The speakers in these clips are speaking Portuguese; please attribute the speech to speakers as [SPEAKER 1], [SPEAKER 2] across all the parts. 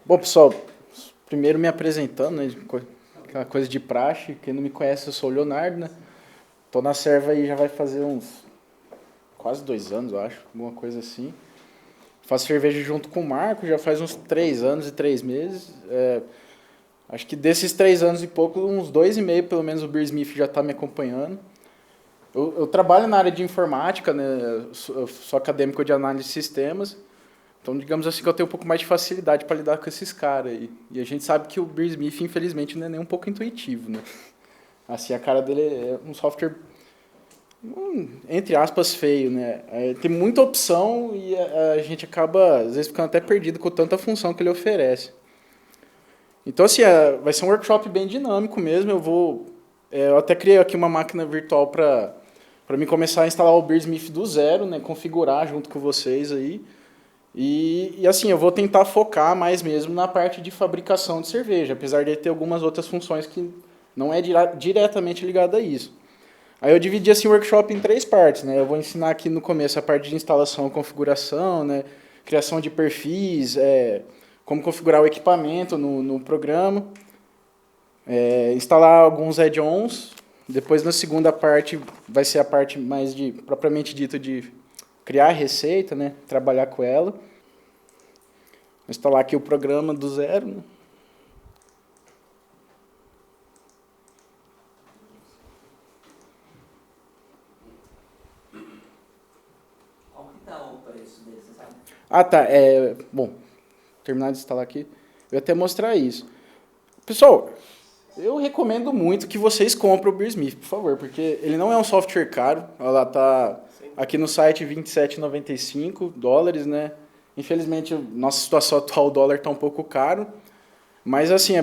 [SPEAKER 1] Bom, pessoal, primeiro me apresentando, né, aquela coisa de praxe. Quem não me conhece, eu sou o Leonardo, né? Tô na serva aí já vai fazer uns quase 2 anos, eu acho, alguma coisa assim. Faço cerveja junto com o Marco, já faz uns 3 anos e 3 meses. Acho que desses 3 anos e pouco, uns 2 e meio, pelo menos, o Beersmith já está me acompanhando. Eu trabalho na área de informática, né? Eu sou acadêmico de análise de sistemas. Então, digamos assim, que eu tenho um pouco mais de facilidade para lidar com esses caras aí. E a gente sabe que o Beersmith, infelizmente, não é nem um pouco intuitivo, né? Assim, a cara dele é um software, entre aspas, feio, né? Tem muita opção e a gente acaba, às vezes, ficando até perdido com tanta função que ele oferece. Então, assim, vai ser um workshop bem dinâmico mesmo. Eu até criei aqui uma máquina virtual para mim começar a instalar o Beersmith do zero, né? Configurar junto com vocês aí. E assim, eu vou tentar focar mais mesmo na parte de fabricação de cerveja, apesar de ter algumas outras funções que não é diretamente ligada a isso. Aí eu dividi assim, o workshop em 3 partes, né? Eu vou ensinar aqui no começo a parte de instalação e configuração, né? Criação de perfis, como configurar o equipamento no programa, instalar alguns add-ons. Depois, na segunda parte, vai ser a parte mais propriamente dita de criar a receita, né? Trabalhar com ela. Vou instalar aqui o programa do zero, né?
[SPEAKER 2] Qual que tá o preço dele, você sabe?
[SPEAKER 1] Ah, tá. Bom, terminar de instalar aqui. Eu ia até mostrar isso. Pessoal, eu recomendo muito que vocês comprem o Beersmith, por favor, porque ele não é um software caro. Ela tá aqui no site $27,95, né? Infelizmente, nossa situação atual, o dólar está um pouco caro. Mas assim,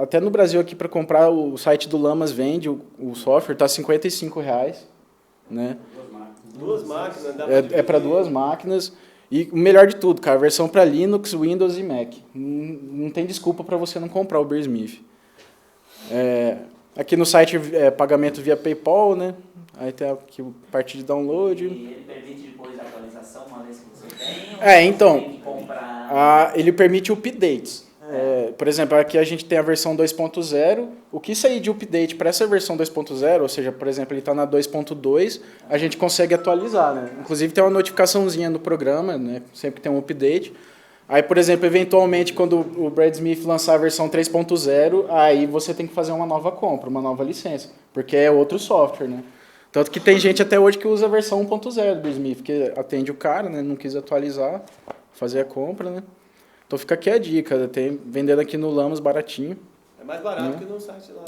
[SPEAKER 1] até no Brasil aqui para comprar, o site do Lamas vende o software, está R$ 55, né?
[SPEAKER 3] Duas máquinas, dá pra
[SPEAKER 1] É para 2 máquinas. E o melhor de tudo, cara, versão para Linux, Windows e Mac. Não tem desculpa para você não comprar o Beersmith. Aqui no site pagamento via PayPal, né? Aí tem aqui a parte de download.
[SPEAKER 2] E ele permite depois a atualização, uma vez que você tem? Ou
[SPEAKER 1] Então,
[SPEAKER 2] você tem que comprar?
[SPEAKER 1] ele permite updates. Por exemplo, aqui a gente tem a versão 2.0. O que sair de update para essa versão 2.0, ou seja, por exemplo, ele está na 2.2, a gente consegue atualizar, né? Inclusive tem uma notificaçãozinha no programa, né? Sempre que tem um update. Aí, por exemplo, eventualmente, quando o Beersmith lançar a versão 3.0, aí você tem que fazer uma nova compra, uma nova licença, porque é outro software, né? Tanto que tem gente até hoje que usa a versão 1.0 do Beersmith, porque atende o cara, né? Não quis atualizar, fazer a compra, né? Então fica aqui a dica, tem vendendo aqui no Lamas baratinho.
[SPEAKER 3] É mais barato que no site lá.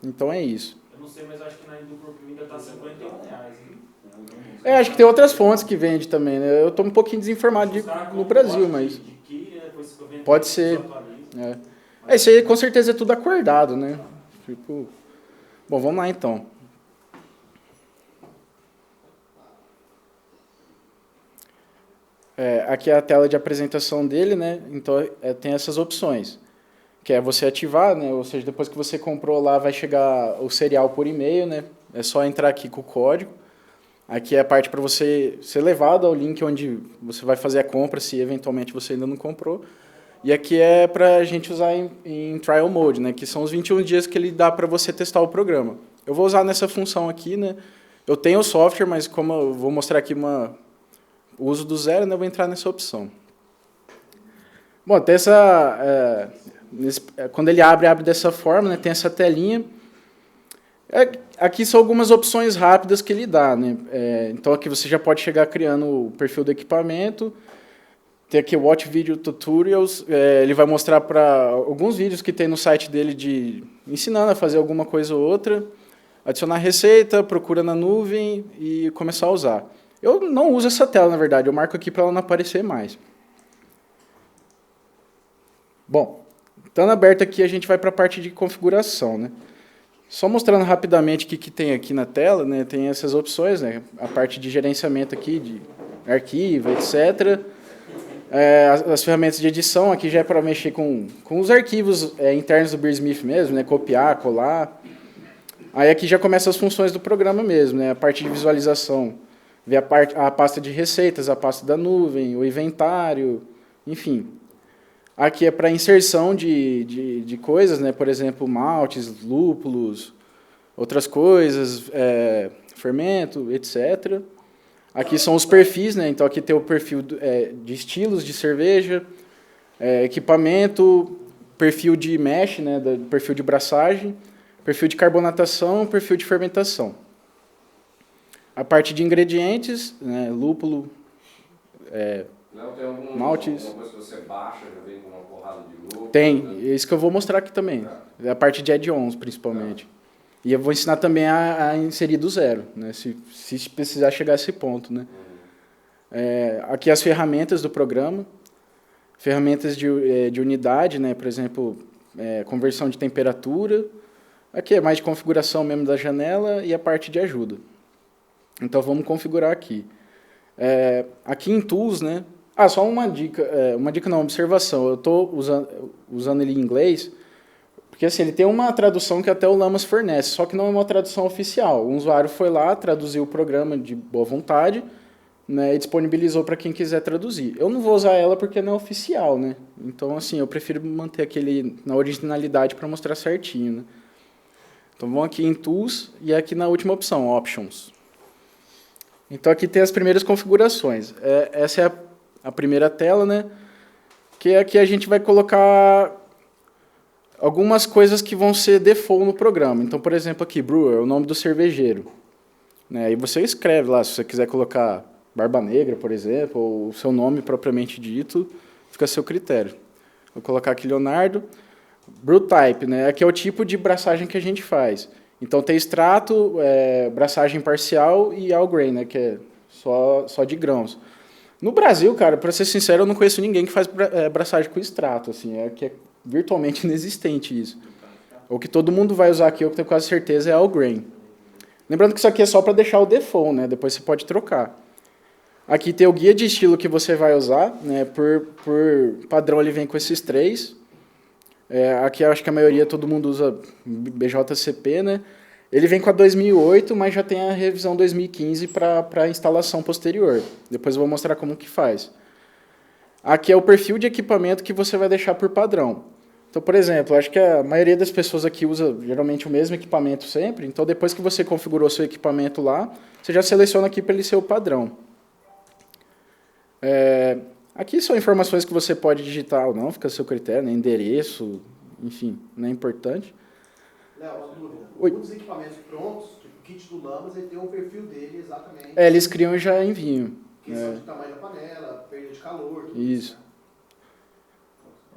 [SPEAKER 1] Então é isso.
[SPEAKER 4] Eu não sei, mas acho que na Indupro ainda tá R$51, hein?
[SPEAKER 1] Acho que tem outras fontes que vende também, né? Eu tô um pouquinho desinformado no Brasil, mas pode ser. Isso aí com certeza é tudo acordado, né? Tipo, bom, vamos lá então. Aqui é a tela de apresentação dele, né? Então tem essas opções, que é você ativar, né? Ou seja, depois que você comprou lá, vai chegar o serial por e-mail, né? É só entrar aqui com o código. Aqui é a parte para você ser levado ao link onde você vai fazer a compra, se eventualmente você ainda não comprou. E aqui é para a gente usar em trial mode, né? Que são os 21 dias que ele dá para você testar o programa. Eu vou usar nessa função aqui, né? Eu tenho o software, mas como eu vou mostrar aqui o uso do zero, né, eu vou entrar nessa opção. Bom, tem quando ele abre dessa forma, né, tem essa telinha. Aqui são algumas opções rápidas que ele dá, né? Então aqui você já pode chegar criando o perfil do equipamento. Tem aqui o Watch Video Tutorials. Ele vai mostrar para alguns vídeos que tem no site dele ensinando a fazer alguma coisa ou outra. Adicionar receita, procura na nuvem e começar a usar. Eu não uso essa tela, na verdade. Eu marco aqui para ela não aparecer mais. Bom, estando aberto aqui, a gente vai para a parte de configuração, né? Só mostrando rapidamente o que tem aqui na tela, né? Tem essas opções, né? A parte de gerenciamento aqui, de arquivo, etc. As ferramentas de edição, aqui já é para mexer com os arquivos internos do Beersmith mesmo, né? Copiar, colar. Aí aqui já começa as funções do programa mesmo, né? A parte de visualização. Ver a pasta de receitas, a pasta da nuvem, o inventário, enfim. Aqui é para inserção de coisas, né? Por exemplo, maltes, lúpulos, outras coisas, fermento, etc. Aqui são os perfis, né? Então aqui tem o perfil de estilos de cerveja, equipamento, perfil de mesh, né? Perfil de braçagem, perfil de carbonatação, perfil de fermentação. A parte de ingredientes, né? Lúpulo,
[SPEAKER 5] Não, tem
[SPEAKER 1] maltes.
[SPEAKER 5] alguma coisa que você baixa, já vem com uma porrada de lúpulo?
[SPEAKER 1] Tem,
[SPEAKER 5] Né?
[SPEAKER 1] é isso que eu vou mostrar aqui também. É a parte de add-ons, principalmente. E eu vou ensinar também a inserir do zero, né? Se precisar chegar a esse ponto, né? Aqui as ferramentas do programa, ferramentas de unidade, né? Por exemplo, conversão de temperatura. Aqui é mais de configuração mesmo da janela e a parte de ajuda. Então vamos configurar aqui. Aqui em Tools, né? Só uma dica não, observação. Eu estou usando ele em inglês, porque assim, ele tem uma tradução que até o Lamas fornece, só que não é uma tradução oficial. Um usuário foi lá, traduziu o programa de boa vontade, né, e disponibilizou para quem quiser traduzir. Eu não vou usar ela porque não é oficial, né? Então, assim, eu prefiro manter aquele na originalidade para mostrar certinho, né? Então, vamos aqui em Tools e aqui na última opção, Options. Então, aqui tem as primeiras configurações. Essa é a primeira tela, né? Que aqui a gente vai colocar algumas coisas que vão ser default no programa. Então, por exemplo, aqui, brewer, é o nome do cervejeiro. Né? Aí você escreve lá, se você quiser colocar Barba Negra, por exemplo, ou o seu nome propriamente dito, fica a seu critério. Vou colocar aqui Leonardo. Brew type, né? Aqui é o tipo de braçagem que a gente faz. Então, tem extrato, braçagem parcial e all grain, né? Que é só de grãos. No Brasil, cara, para ser sincero, eu não conheço ninguém que faz braçagem com extrato, assim, que é virtualmente inexistente isso. O que todo mundo vai usar aqui, eu tenho quase certeza, é all grain. Lembrando que isso aqui é só para deixar o default, né? Depois você pode trocar. Aqui tem o guia de estilo que você vai usar, né? Por padrão ele vem com esses 3. Aqui eu acho que a maioria, todo mundo usa BJCP, né? Ele vem com a 2008, mas já tem a revisão 2015 para instalação posterior. Depois eu vou mostrar como que faz. Aqui é o perfil de equipamento que você vai deixar por padrão. Então, por exemplo, acho que a maioria das pessoas aqui usa geralmente o mesmo equipamento sempre. Então, depois que você configurou seu equipamento lá, você já seleciona aqui para ele ser o padrão. Aqui são informações que você pode digitar ou não, fica a seu critério, né? Endereço, enfim, não é importante.
[SPEAKER 6] Léo, uma dúvida.
[SPEAKER 1] Oi.
[SPEAKER 6] Um dos equipamentos prontos, tipo o kit do Lamas, ele tem um perfil dele exatamente.
[SPEAKER 1] Eles criam e já enviam.
[SPEAKER 6] Questão de tamanho da panela, perda de calor, tudo
[SPEAKER 1] Isso.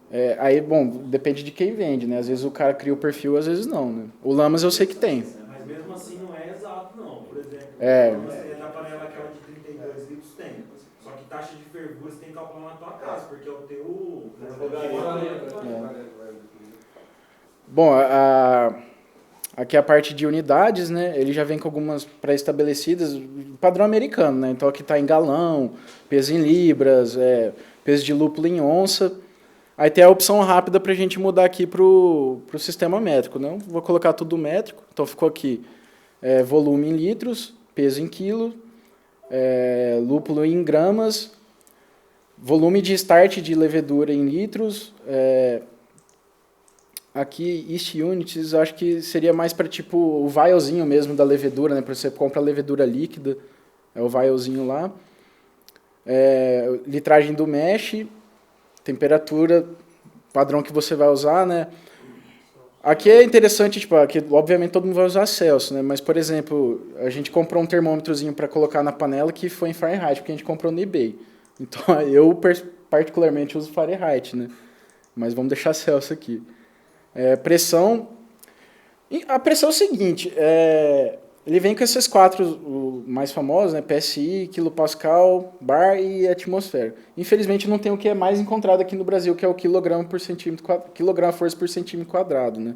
[SPEAKER 6] Né?
[SPEAKER 1] Aí, bom, depende de quem vende, né? Às vezes o cara cria o perfil, às vezes não, né? O Lamas eu sei que tem.
[SPEAKER 4] Mas mesmo assim não é exato, não. Por exemplo, na panela aquela de 32 litros tem. Só que taxa de fervura você tem que calcular na tua casa, porque é o teu...
[SPEAKER 1] Bom, aqui a parte de unidades, né? Ele já vem com algumas pré-estabelecidas, padrão americano, né? Então aqui está em galão, peso em libras, peso de lúpulo em onça. Aí tem a opção rápida para a gente mudar aqui para o sistema métrico, né? Vou colocar tudo métrico, então ficou aqui volume em litros, peso em quilo, lúpulo em gramas, volume de start de levedura em litros, aqui, yeast units, acho que seria mais para tipo o vialzinho mesmo da levedura, né? Para você comprar levedura líquida, é o vialzinho lá. Litragem do mesh, temperatura, padrão que você vai usar, né? Aqui é interessante, tipo, aqui, obviamente todo mundo vai usar Celsius, né? Mas, por exemplo, a gente comprou um termômetrozinho para colocar na panela que foi em Fahrenheit, porque a gente comprou no eBay. Então, eu particularmente uso Fahrenheit, né? Mas vamos deixar Celsius aqui. Pressão. A pressão é o seguinte, ele vem com esses 4 mais famosos, né? PSI, quilopascal, bar e atmosfera. Infelizmente não tem o que é mais encontrado aqui no Brasil, que é o quilograma força por centímetro quadrado, né?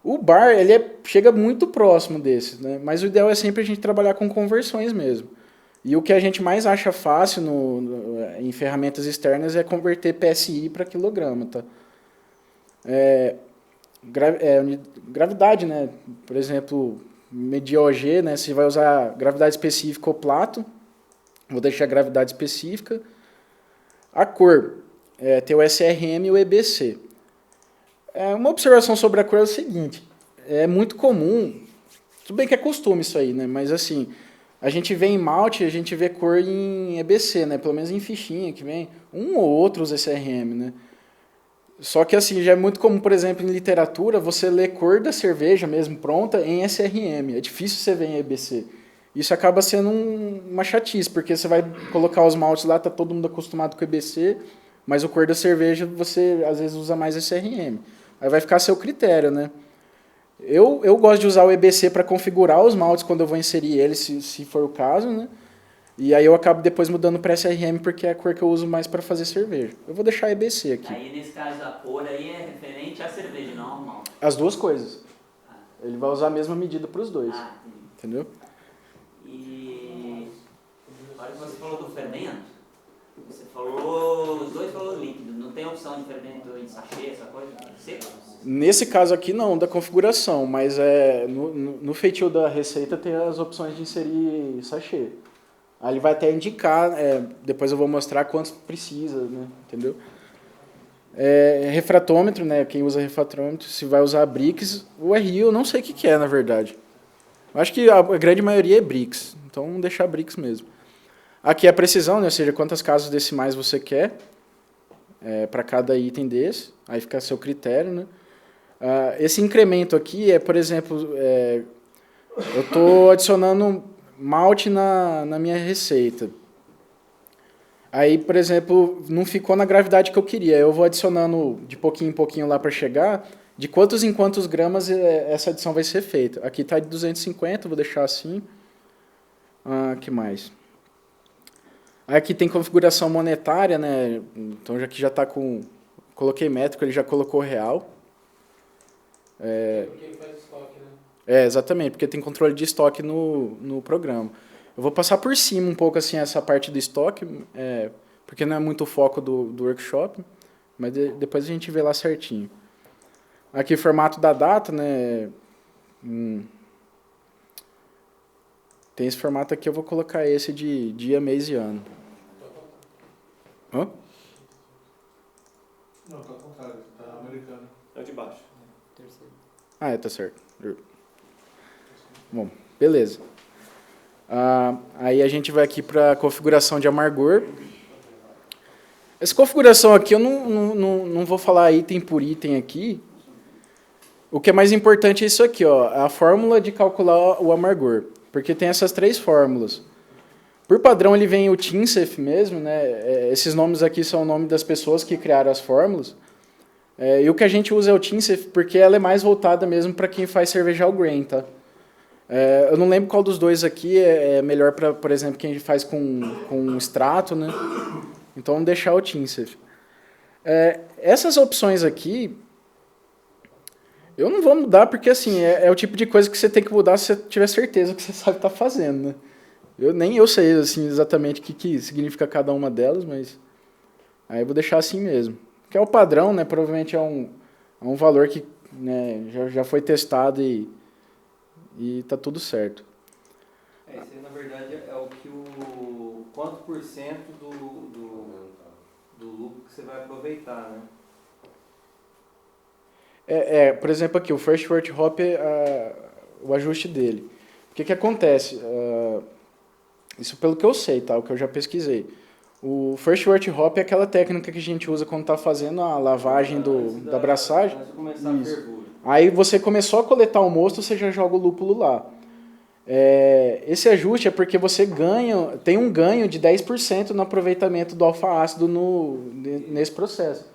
[SPEAKER 1] O bar, ele chega muito próximo desses, né? Mas o ideal é sempre a gente trabalhar com conversões mesmo. E o que a gente mais acha fácil em ferramentas externas é converter PSI para quilograma, tá? Gravidade, né? Por exemplo, medir OG, né? Se vai usar gravidade específica ou plato, vou deixar gravidade específica. A cor, tem o SRM e o EBC. Uma observação sobre a cor é o seguinte, é muito comum, tudo bem que é costume isso aí, né? Mas assim, a gente vê em malte, a gente vê cor em EBC, né? Pelo menos em fichinha que vem, um ou outro usa SRM, né? Só que assim, já é muito comum, por exemplo, em literatura, você ler cor da cerveja mesmo pronta em SRM. É difícil você ver em EBC. Isso acaba sendo uma chatice, porque você vai colocar os maltes lá, tá todo mundo acostumado com EBC, mas o cor da cerveja você às vezes usa mais SRM. Aí vai ficar a seu critério, né? Eu gosto de usar o EBC para configurar os maltes quando eu vou inserir eles, se for o caso, né? E aí eu acabo depois mudando para SRM porque é a cor que eu uso mais para fazer cerveja. Eu vou deixar EBC aqui.
[SPEAKER 2] Aí, nesse caso, a cor aí é referente à cerveja, não ao malte.
[SPEAKER 1] As duas coisas. Ele vai usar a mesma medida para os dois. Entendeu?
[SPEAKER 2] E agora que você falou do fermento, você falou, os dois falou líquido, não tem opção de fermento em sachê, essa coisa? Seco?
[SPEAKER 1] Nesse caso aqui não, da configuração, mas no feitio da receita tem as opções de inserir sachê. Aí ele vai até indicar, depois eu vou mostrar quantos precisa, né? Entendeu? Refratômetro, né? Quem usa refratômetro, se vai usar Brix, o RI eu não sei o que é, na verdade. Eu acho que a grande maioria é Brix, então vamos deixar Brix mesmo. Aqui é a precisão, né? Ou seja, quantas casas decimais você quer para cada item desse, aí fica a seu critério, né? Esse incremento aqui por exemplo, eu estou adicionando malte na minha receita. Aí, por exemplo, não ficou na gravidade que eu queria. Eu vou adicionando de pouquinho em pouquinho lá para chegar, de quantos em quantos gramas essa adição vai ser feita. Aqui está de 250, vou deixar assim. Que mais? Aqui tem configuração monetária, né? Então, já está com... Coloquei métrico, ele já colocou real.
[SPEAKER 3] Quem faz estoque, né?
[SPEAKER 1] Exatamente, porque tem controle de estoque no programa. Eu vou passar por cima um pouco assim essa parte do estoque, porque não é muito o foco do workshop, mas depois a gente vê lá certinho. Aqui o formato da data, né? Tem esse formato aqui, eu vou colocar esse de dia, mês e ano. Hã?
[SPEAKER 6] Não, tá ao contrário, tá americano.
[SPEAKER 3] É o de baixo.
[SPEAKER 1] Tá certo. Bom, beleza. Aí a gente vai aqui para configuração de amargor. Essa configuração aqui eu não vou falar item por item aqui. O que é mais importante é isso aqui, ó, a fórmula de calcular o amargor. Porque tem essas três fórmulas. Por padrão ele vem o TINCEF mesmo, né? Esses nomes aqui são o nome das pessoas que criaram as fórmulas. E o que a gente usa é o TINCEF porque ela é mais voltada mesmo para quem faz cerveja all grain, tá? Eu não lembro qual dos dois aqui é melhor para, por exemplo, quem faz com extrato, né? Então vamos deixar o TINCEF. Essas opções aqui, eu não vou mudar porque assim, é o tipo de coisa que você tem que mudar se você tiver certeza que você sabe estar fazendo, né? Nem eu sei assim, exatamente o que significa cada uma delas, mas aí eu vou deixar assim mesmo. Que é o padrão, né? Provavelmente é um valor que, né, já foi testado e tá tudo certo.
[SPEAKER 7] Isso aí, na verdade, é o que quanto por cento do lucro que você vai aproveitar, né?
[SPEAKER 1] Por exemplo, aqui, o First Wort Hop, o ajuste dele. O que acontece? Isso pelo que eu sei, tá? O que eu já pesquisei. O First Wort Hop é aquela técnica que a gente usa quando está fazendo a lavagem da abraçagem.
[SPEAKER 7] Antes de começar a fervura.
[SPEAKER 1] Aí você começou a coletar o mosto, você já joga o lúpulo lá. Esse ajuste é porque você tem um ganho de 10% no aproveitamento do alfa-ácido nesse processo.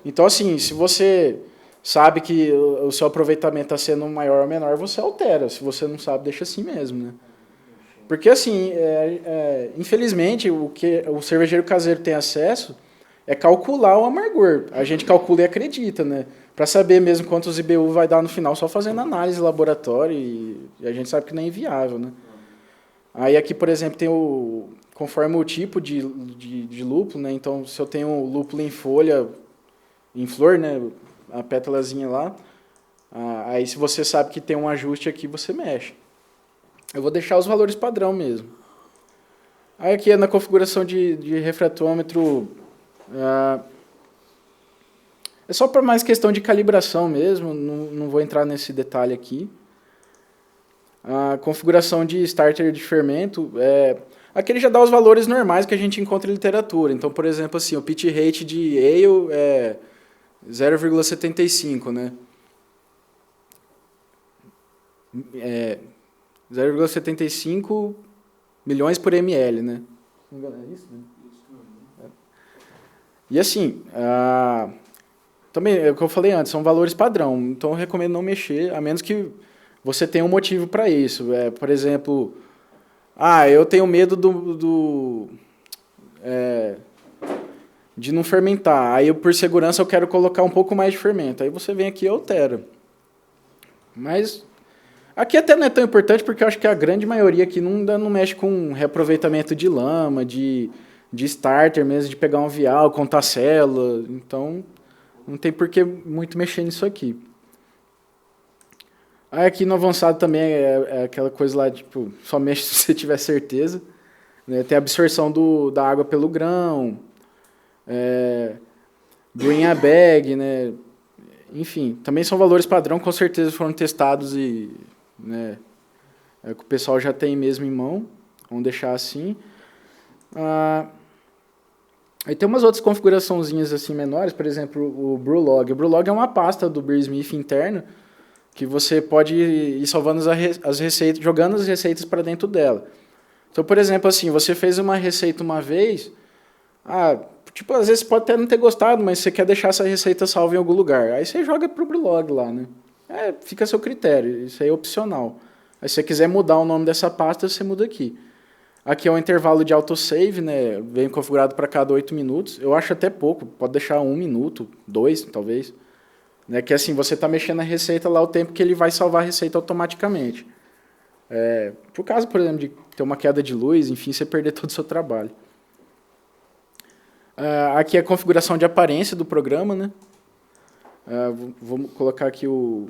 [SPEAKER 1] Então, assim, se você sabe que o seu aproveitamento está sendo maior ou menor, você altera. Se você não sabe, deixa assim mesmo, né? Porque, assim, infelizmente, o que o cervejeiro caseiro tem acesso é calcular o amargor. A gente calcula e acredita, né? Para saber mesmo quantos IBU vai dar no final, só fazendo análise laboratório, e a gente sabe que não é inviável, né? Aí aqui, por exemplo, tem conforme o tipo de lúpulo, né? Então, se eu tenho lúpulo em folha, em flor, né? A pétalazinha lá, aí se você sabe que tem um ajuste aqui, você mexe. Eu vou deixar os valores padrão mesmo. Aí aqui na configuração de refratômetro, É só para mais questão de calibração mesmo, não vou entrar nesse detalhe aqui. A configuração de starter de fermento, aqui ele já dá os valores normais que a gente encontra em literatura. Então, por exemplo, assim, o pitch rate de ale é 0,75, né? 0,75 milhões por ml, né? Não me engano, é isso, né? E assim, também, é o que eu falei antes, são valores padrão, então eu recomendo não mexer, a menos que você tenha um motivo para isso. Por exemplo, eu tenho medo de não fermentar, aí por segurança eu quero colocar um pouco mais de fermento, aí você vem aqui e altera. Mas aqui até não é tão importante, porque eu acho que a grande maioria aqui não mexe com reaproveitamento de lama, de starter mesmo, de pegar um vial, contar célula, então não tem por que muito mexer nisso aqui. Aí aqui no avançado também é aquela coisa lá, tipo, só mexe se você tiver certeza, né? Tem a absorção da água pelo grão, green a bag, né? Enfim, também são valores padrão, com certeza foram testados e, né, que o pessoal já tem mesmo em mão, vamos deixar assim. Aí tem umas outras configuraçõezinhas assim menores, por exemplo, o Brewlog. O Brewlog é uma pasta do Beersmith interno, que você pode ir salvando as receitas, jogando as receitas para dentro dela. Então, por exemplo, assim, você fez uma receita uma vez, tipo, às vezes pode até não ter gostado, mas você quer deixar essa receita salva em algum lugar. Aí você joga pro Brewlog lá, né? Fica a seu critério, isso aí é opcional. Aí se você quiser mudar o nome dessa pasta, você muda aqui. Aqui é um intervalo de autosave, né? Vem configurado para cada 8 minutos. Eu acho até pouco, pode deixar 1 minuto, 2 talvez. Né, que assim, você está mexendo na receita lá o tempo que ele vai salvar a receita automaticamente. Por caso, por exemplo, de ter uma queda de luz, enfim, você perder todo o seu trabalho. Aqui é a configuração de aparência do programa, né? Vou colocar aqui o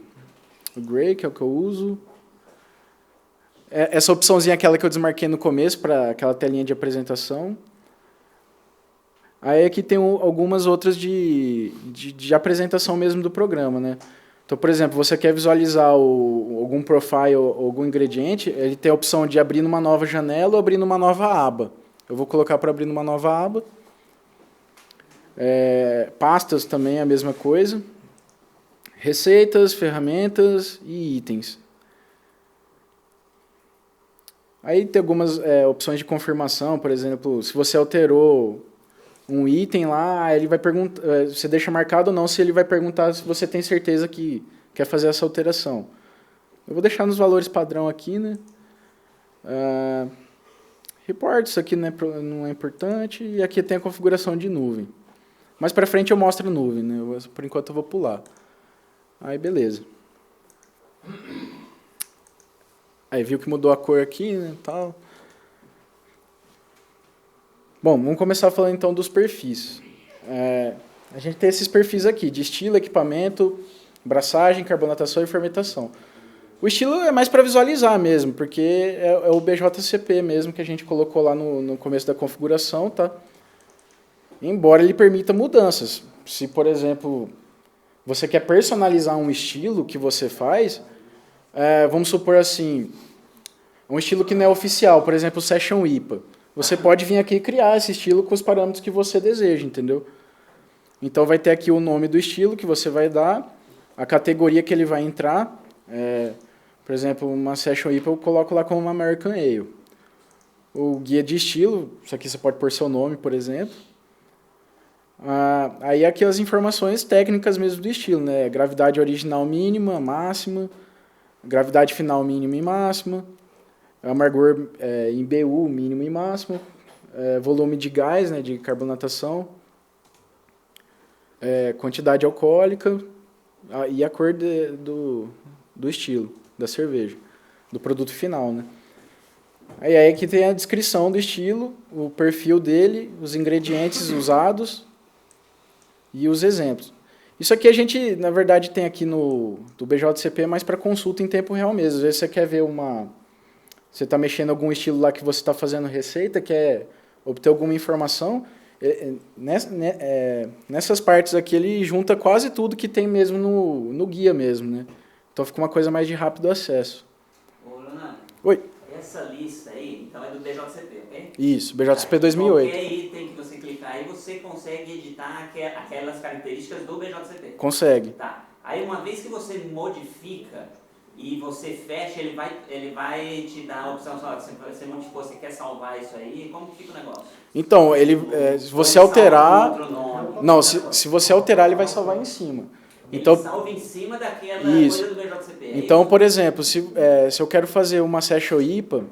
[SPEAKER 1] Gray, que é o que eu uso. Essa opçãozinha é aquela que eu desmarquei no começo, para aquela telinha de apresentação. Aí aqui tem algumas outras de apresentação mesmo do programa, né? Então, por exemplo, você quer visualizar algum profile ou algum ingrediente, ele tem a opção de abrir numa nova janela ou abrir numa nova aba. Eu vou colocar para abrir numa nova aba. Pastas também é a mesma coisa. Receitas, ferramentas e itens. Aí tem algumas opções de confirmação, por exemplo, se você alterou um item lá, ele vai perguntar, você deixa marcado ou não, se ele vai perguntar se você tem certeza que quer fazer essa alteração. Eu vou deixar nos valores padrão aqui, né? Report, isso aqui não é importante, e aqui tem a configuração de nuvem. Mais para frente eu mostro a nuvem, né? Por enquanto eu vou pular. Aí beleza. Aí viu que mudou a cor aqui, né, tal. Bom, vamos começar falando então dos perfis. A gente tem esses perfis aqui, de estilo, equipamento, braçagem, carbonatação e fermentação. O estilo é mais para visualizar mesmo, porque é o BJCP mesmo que a gente colocou lá no começo da configuração, tá? Embora ele permita mudanças. Se, por exemplo, você quer personalizar um estilo que você faz, vamos supor assim, um estilo que não é oficial, por exemplo, o Session IPA. Você pode vir aqui e criar esse estilo com os parâmetros que você deseja, entendeu? Então vai ter aqui o nome do estilo que você vai dar, a categoria que ele vai entrar. Por exemplo, uma Session IPA eu coloco lá como uma American Ale. O guia de estilo, isso aqui você pode pôr seu nome, por exemplo. Aí aqui as informações técnicas mesmo do estilo, né? Gravidade original mínima, máxima, gravidade final mínima e máxima, amargor em BU mínimo e máximo, volume de gás, né, de carbonatação, quantidade alcoólica e a cor do estilo, da cerveja, do produto final, né? Aí aqui tem a descrição do estilo, o perfil dele, os ingredientes usados e os exemplos. Isso aqui a gente, na verdade, tem aqui do BJCP mais para consulta em tempo real mesmo. Às vezes você quer ver você está mexendo em algum estilo lá que você está fazendo receita, quer obter alguma informação, Nessas partes aqui ele junta quase tudo que tem mesmo no guia mesmo, né? Então fica uma coisa mais de rápido acesso.
[SPEAKER 2] Ô, Leonardo.
[SPEAKER 1] Oi.
[SPEAKER 2] Essa lista aí, então é do BJCP, ok?
[SPEAKER 1] Isso, BJCP 2008.
[SPEAKER 2] Qualquer item que você clicar aí, você consegue editar aquelas características do BJCP.
[SPEAKER 1] Consegue.
[SPEAKER 2] Tá. Aí uma vez que você modifica e você fecha, ele vai te dar a opção, só, você modificou, você quer salvar isso aí, como que fica o negócio?
[SPEAKER 1] Então, se você alterar... Não, se você alterar, ele vai salvar em cima. Então,
[SPEAKER 2] ele salva em cima daquela coisa do BJCP.
[SPEAKER 1] Então, por exemplo, se eu quero fazer uma session IPA,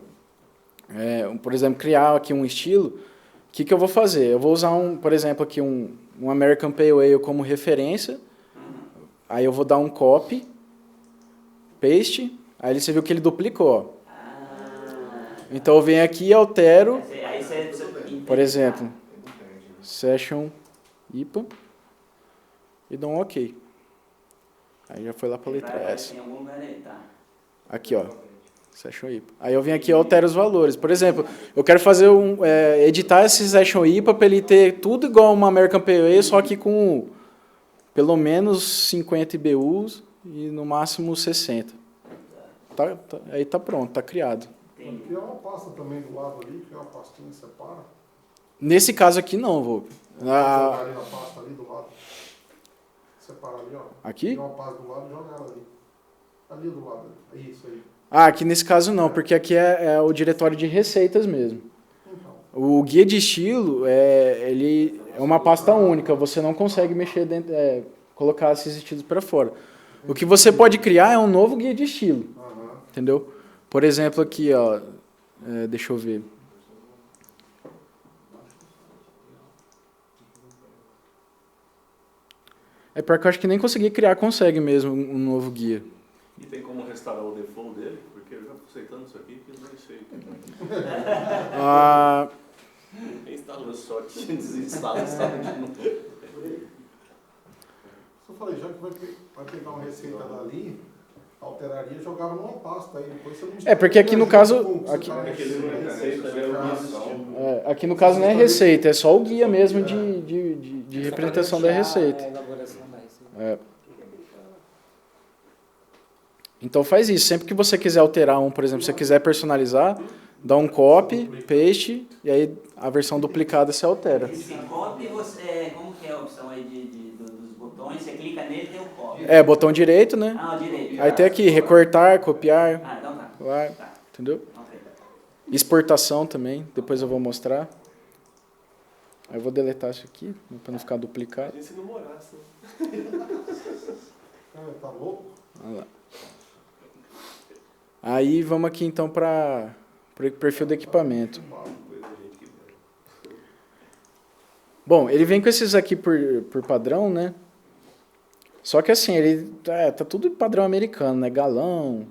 [SPEAKER 1] por exemplo, criar aqui um estilo, o que eu vou fazer? Eu vou usar, por exemplo, aqui um American Pale Ale como referência, aí eu vou dar um copy, paste, aí você viu que ele duplicou. Ó. Então eu venho aqui e altero, por exemplo, session IPA, e dou um OK. Aí já foi lá para a letra S. Aqui, ó. Session IPA. Aí eu venho aqui e altero os valores. Por exemplo, eu quero fazer editar esse Session IPA para ele ter tudo igual uma American Pale Ale, só que com pelo menos 50 IBUs e no máximo 60. Aí tá pronto, tá criado.
[SPEAKER 8] Pode criar uma pasta também do lado ali, criar uma pastinha, separa.
[SPEAKER 1] Nesse caso aqui não, vou.
[SPEAKER 8] Jogar ali na pasta ali do lado. Separa ali, ó.
[SPEAKER 1] Aqui?
[SPEAKER 8] Tem uma pasta do lado e joga ela ali. Ali do lado. É isso aí.
[SPEAKER 1] Aqui nesse caso não, porque aqui é o diretório de receitas mesmo.
[SPEAKER 8] Então.
[SPEAKER 1] O guia de estilo, ele é uma pasta única, você não consegue mexer dentro, colocar esses estilos para fora. O que você pode criar é um novo guia de estilo, entendeu? Por exemplo aqui, ó, deixa eu ver. É porque eu acho que nem conseguir criar, consegue mesmo um novo guia.
[SPEAKER 3] E tem como restaurar o default dele? Porque eu já estou aceitando isso aqui que eu não sei. Instalou só, desinstala, instala de novo.
[SPEAKER 8] Só falei, já que vai pegar uma receita dali, alteraria e jogava numa pasta aí. Depois você não
[SPEAKER 1] porque aqui no caso... Aqui no caso não é receita, é só o guia mesmo de representação da receita. Então faz isso, sempre que você quiser alterar por exemplo, se você quiser personalizar, dá um copy, paste, e aí a versão duplicada se altera.
[SPEAKER 2] Esse copy, como que é a opção aí dos botões? Você clica nele e tem o copy.
[SPEAKER 1] Botão direito, né?
[SPEAKER 2] O direito.
[SPEAKER 1] Aí tem aqui, recortar, copiar,
[SPEAKER 2] então tá.
[SPEAKER 1] Entendeu? Exportação também, depois eu vou mostrar. Aí eu vou deletar isso aqui, para não ficar duplicado.
[SPEAKER 3] A gente não morasse.
[SPEAKER 8] Tá louco?
[SPEAKER 1] Olha lá. Aí vamos aqui então para o perfil do equipamento. Bom, ele vem com esses aqui por padrão, né? Só que assim, ele tá tudo padrão americano, né? Galão,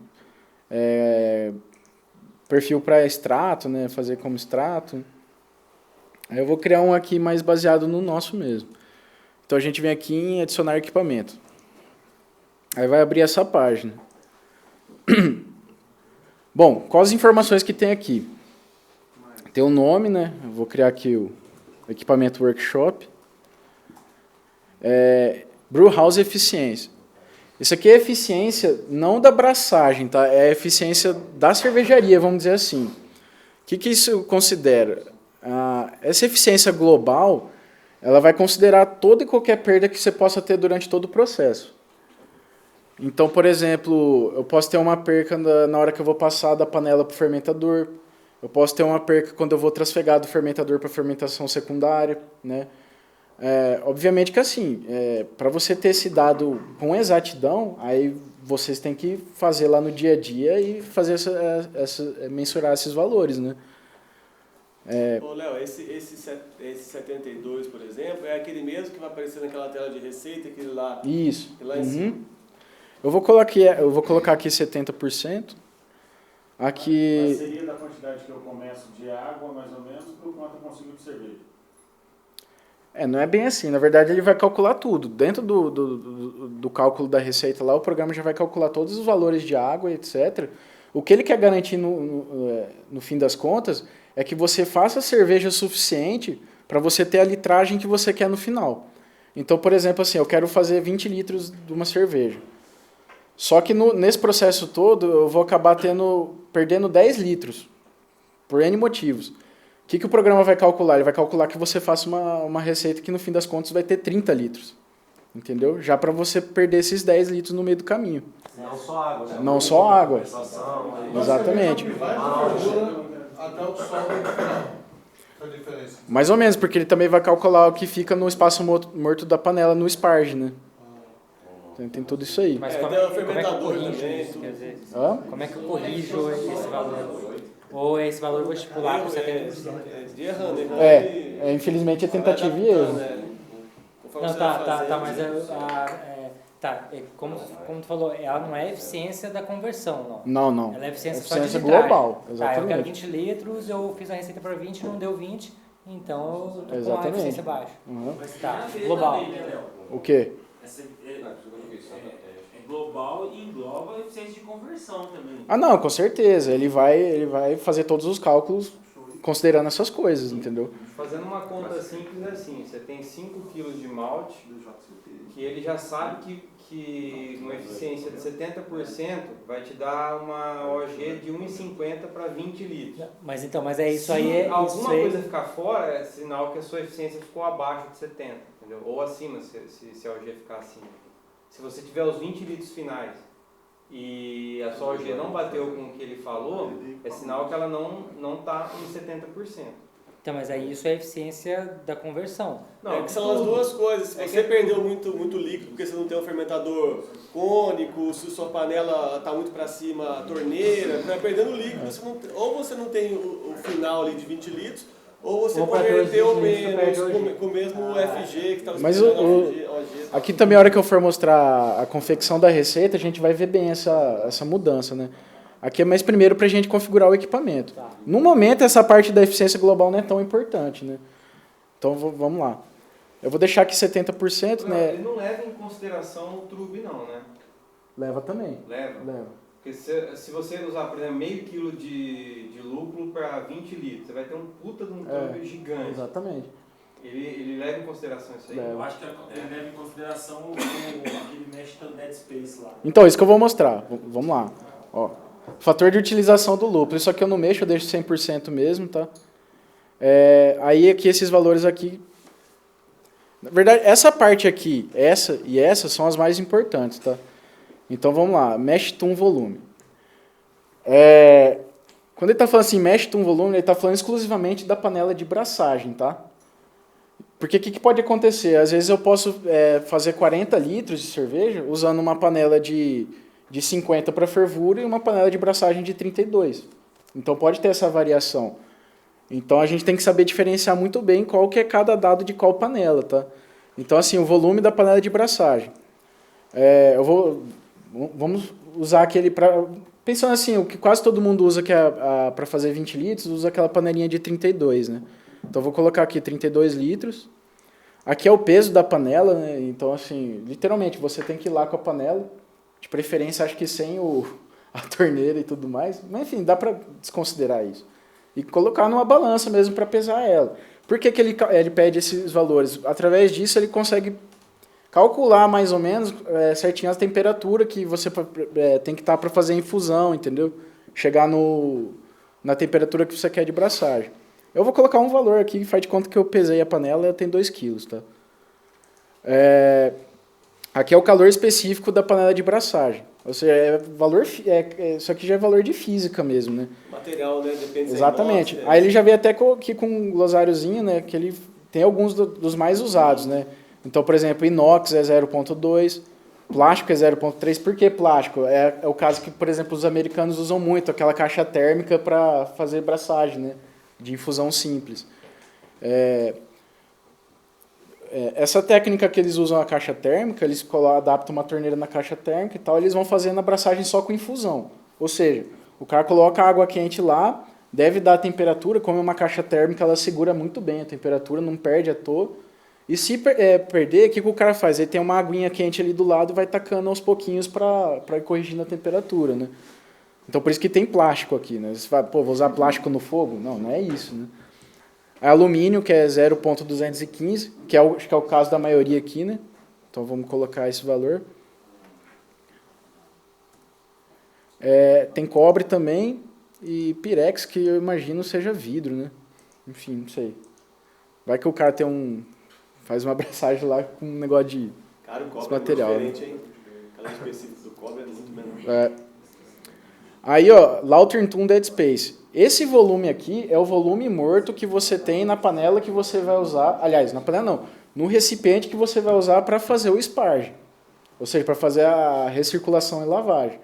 [SPEAKER 1] perfil para extrato, né? Fazer como extrato. Aí eu vou criar um aqui mais baseado no nosso mesmo. Então a gente vem aqui em adicionar equipamento. Aí vai abrir essa página. Bom, quais as informações que tem aqui? Tem o nome, né? Eu vou criar aqui o equipamento workshop. Brewhouse Eficiência. Isso aqui é eficiência não da braçagem, tá? É a eficiência da cervejaria, vamos dizer assim. O que isso considera? Essa eficiência global, ela vai considerar toda e qualquer perda que você possa ter durante todo o processo. Então, por exemplo, eu posso ter uma perca na hora que eu vou passar da panela para o fermentador. Eu posso ter uma perca quando eu vou trasfegar do fermentador para a fermentação secundária, né? Obviamente que assim, para você ter esse dado com exatidão, aí vocês têm que fazer lá no dia a dia e fazer mensurar esses valores, né?
[SPEAKER 3] Ô, Léo, esse 72, por exemplo, é aquele mesmo que vai aparecer naquela tela de receita, aquele lá,
[SPEAKER 1] isso.
[SPEAKER 3] Lá em cima.
[SPEAKER 1] Eu vou colocar aqui 70%. Aqui...
[SPEAKER 9] Mas seria da quantidade que eu começo de água, mais ou menos, por quanto eu consigo de cerveja?
[SPEAKER 1] Não é bem assim. Na verdade, ele vai calcular tudo. Dentro do cálculo da receita lá, o programa já vai calcular todos os valores de água, etc. O que ele quer garantir no fim das contas é que você faça cerveja suficiente para você ter a litragem que você quer no final. Então, por exemplo, assim, eu quero fazer 20 litros de uma cerveja. Só que nesse processo todo eu vou acabar perdendo 10 litros, por N motivos. O que o programa vai calcular? Ele vai calcular que você faça uma receita que no fim das contas vai ter 30 litros. Entendeu? Já para você perder esses 10 litros no meio do caminho.
[SPEAKER 6] Não só água, né?
[SPEAKER 1] Não só água. Exatamente.
[SPEAKER 8] Até o sol no final. A diferença.
[SPEAKER 1] Mais ou menos, porque ele também vai calcular o que fica no espaço morto da panela no sparge, né? Então, tem tudo isso aí.
[SPEAKER 10] Mas
[SPEAKER 3] É,
[SPEAKER 10] como,
[SPEAKER 3] tem o
[SPEAKER 10] como é que eu
[SPEAKER 3] fermentador
[SPEAKER 10] corrijo
[SPEAKER 3] também,
[SPEAKER 10] isso, quer dizer?
[SPEAKER 1] Hã?
[SPEAKER 10] Como é que eu corrijo esse valor? Ou esse valor eu vou estipular com 70%?
[SPEAKER 3] Errando.
[SPEAKER 1] Infelizmente é tentativa e erro.
[SPEAKER 10] Não, tá, mas como tu falou, ela não é eficiência da conversão, não.
[SPEAKER 1] Não.
[SPEAKER 10] Ela é eficiência,
[SPEAKER 1] Eficiência
[SPEAKER 10] só de litragem.
[SPEAKER 1] global,
[SPEAKER 10] Tá, eu
[SPEAKER 1] exatamente.
[SPEAKER 10] quero 20 litros, eu fiz a receita para 20, não deu 20, então eu tô com a
[SPEAKER 1] Exatamente.
[SPEAKER 10] eficiência baixa.
[SPEAKER 1] Uhum.
[SPEAKER 10] Tá, global.
[SPEAKER 1] O quê?
[SPEAKER 4] É global e engloba a eficiência de conversão também.
[SPEAKER 1] Ah, não, com certeza. Ele vai fazer todos os cálculos considerando essas coisas, entendeu?
[SPEAKER 7] Fazendo uma conta simples assim, você tem 5 kg de malte, que ele já sabe que uma eficiência de 70% vai te dar uma OG de 1,50 para 20 litros.
[SPEAKER 10] Mas é isso
[SPEAKER 7] Se
[SPEAKER 10] aí.
[SPEAKER 7] alguma coisa ficar fora, é sinal que a sua eficiência ficou abaixo de 70, entendeu? Ou acima, se a OG ficar acima. Se você tiver os 20 litros finais e a sua OG não bateu com o que ele falou, é sinal que ela não está em 70%.
[SPEAKER 10] Então, mas aí isso é eficiência da conversão.
[SPEAKER 3] Não, que são as duas coisas. Se você perdeu muito líquido porque você não tem um fermentador cônico, se sua panela está muito para cima, a torneira, vai perdendo líquido. Ou você não tem o final ali de 20 litros, ou você converteu menos com o mesmo FG que estava
[SPEAKER 1] Mas
[SPEAKER 3] OG.
[SPEAKER 1] aqui também, a hora que eu for mostrar a confecção da receita, a gente vai ver bem essa mudança, né? Aqui é mais primeiro para a gente configurar o equipamento.
[SPEAKER 10] Tá.
[SPEAKER 1] No momento, essa parte da eficiência global não é tão importante, né? Então, vamos lá. Eu vou deixar aqui 70%,
[SPEAKER 7] Não,
[SPEAKER 1] né?
[SPEAKER 7] ele não leva em consideração o trube não, né?
[SPEAKER 1] Leva também.
[SPEAKER 7] Leva. Porque se você usar, por exemplo, meio quilo de lúpulo para 20 litros, você vai ter um puta de um trube gigante.
[SPEAKER 1] Exatamente.
[SPEAKER 7] Ele leva em consideração isso aí?
[SPEAKER 1] Leva.
[SPEAKER 4] Eu acho que ele leva em consideração aquele mesh do Dead Space lá.
[SPEAKER 1] Então, isso que eu vou mostrar. Vamos lá. Ó. Fator de utilização do lúpulo. Isso aqui eu não mexo, eu deixo 100% mesmo, tá? Aí aqui esses valores aqui... Na verdade, essa parte aqui, essa e essa são as mais importantes, tá? Então vamos lá. Mesh Tun volume. Quando ele está falando assim, mesh Tun volume, ele está falando exclusivamente da panela de braçagem, tá? Porque o que pode acontecer? Às vezes eu posso fazer 40 litros de cerveja usando uma panela de 50 para fervura e uma panela de braçagem de 32. Então pode ter essa variação. Então a gente tem que saber diferenciar muito bem qual que é cada dado de qual panela, tá? Então assim, o volume da panela de braçagem. Vamos usar aquele pensando assim, o que quase todo mundo usa que é para fazer 20 litros, usa aquela panelinha de 32, né? Então eu vou colocar aqui 32 litros. Aqui é o peso da panela, né? Então assim, literalmente você tem que ir lá com a panela, de preferência acho que sem a torneira e tudo mais, mas enfim, dá para desconsiderar isso. E colocar numa balança mesmo para pesar ela. Por que ele pede esses valores? Através disso ele consegue calcular mais ou menos certinho a temperatura que você tem que estar para fazer a infusão, entendeu? Chegar na temperatura que você quer de braçagem. Eu vou colocar um valor aqui que faz de conta que eu pesei a panela e tem 2 kg, tá? Aqui é o calor específico da panela de braçagem. Ou seja, isso aqui já é valor de física mesmo, né?
[SPEAKER 3] Material, né? Depende.
[SPEAKER 1] Exatamente. Aí ele já veio até aqui com um glosáriozinho, né? Que ele tem alguns dos mais usados, né? Então, por exemplo, inox é 0,2, plástico é 0,3. Por que plástico? É o caso que, por exemplo, os americanos usam muito, aquela caixa térmica para fazer braçagem, né? De infusão simples. Essa técnica que eles usam a caixa térmica, eles adaptam uma torneira na caixa térmica e tal, eles vão fazendo a braçagem só com infusão. Ou seja, o cara coloca a água quente lá, deve dar a temperatura, como é uma caixa térmica, ela segura muito bem a temperatura, não perde à toa. E se perder, o que o cara faz? Ele tem uma aguinha quente ali do lado e vai tacando aos pouquinhos para ir corrigindo a temperatura, né? Então por isso que tem plástico aqui, né? Você fala, vou usar plástico no fogo? Não é isso, né? A alumínio, que é 0,215, que acho que é o caso da maioria aqui, né? Então vamos colocar esse valor. Tem cobre também e pirex, que eu imagino seja vidro, né? Enfim, não sei. Vai que o cara faz uma abraçagem lá com um negócio de
[SPEAKER 3] Cara, o cobre
[SPEAKER 1] material,
[SPEAKER 3] é muito diferente, hein? O calor específico do cobre é muito menor.
[SPEAKER 1] Aí, ó, Lauterton Dead Space. Esse volume aqui é o volume morto que você tem na panela que você vai usar. Aliás, na panela não. No recipiente que você vai usar para fazer o sparge. Ou seja, para fazer a recirculação e lavagem.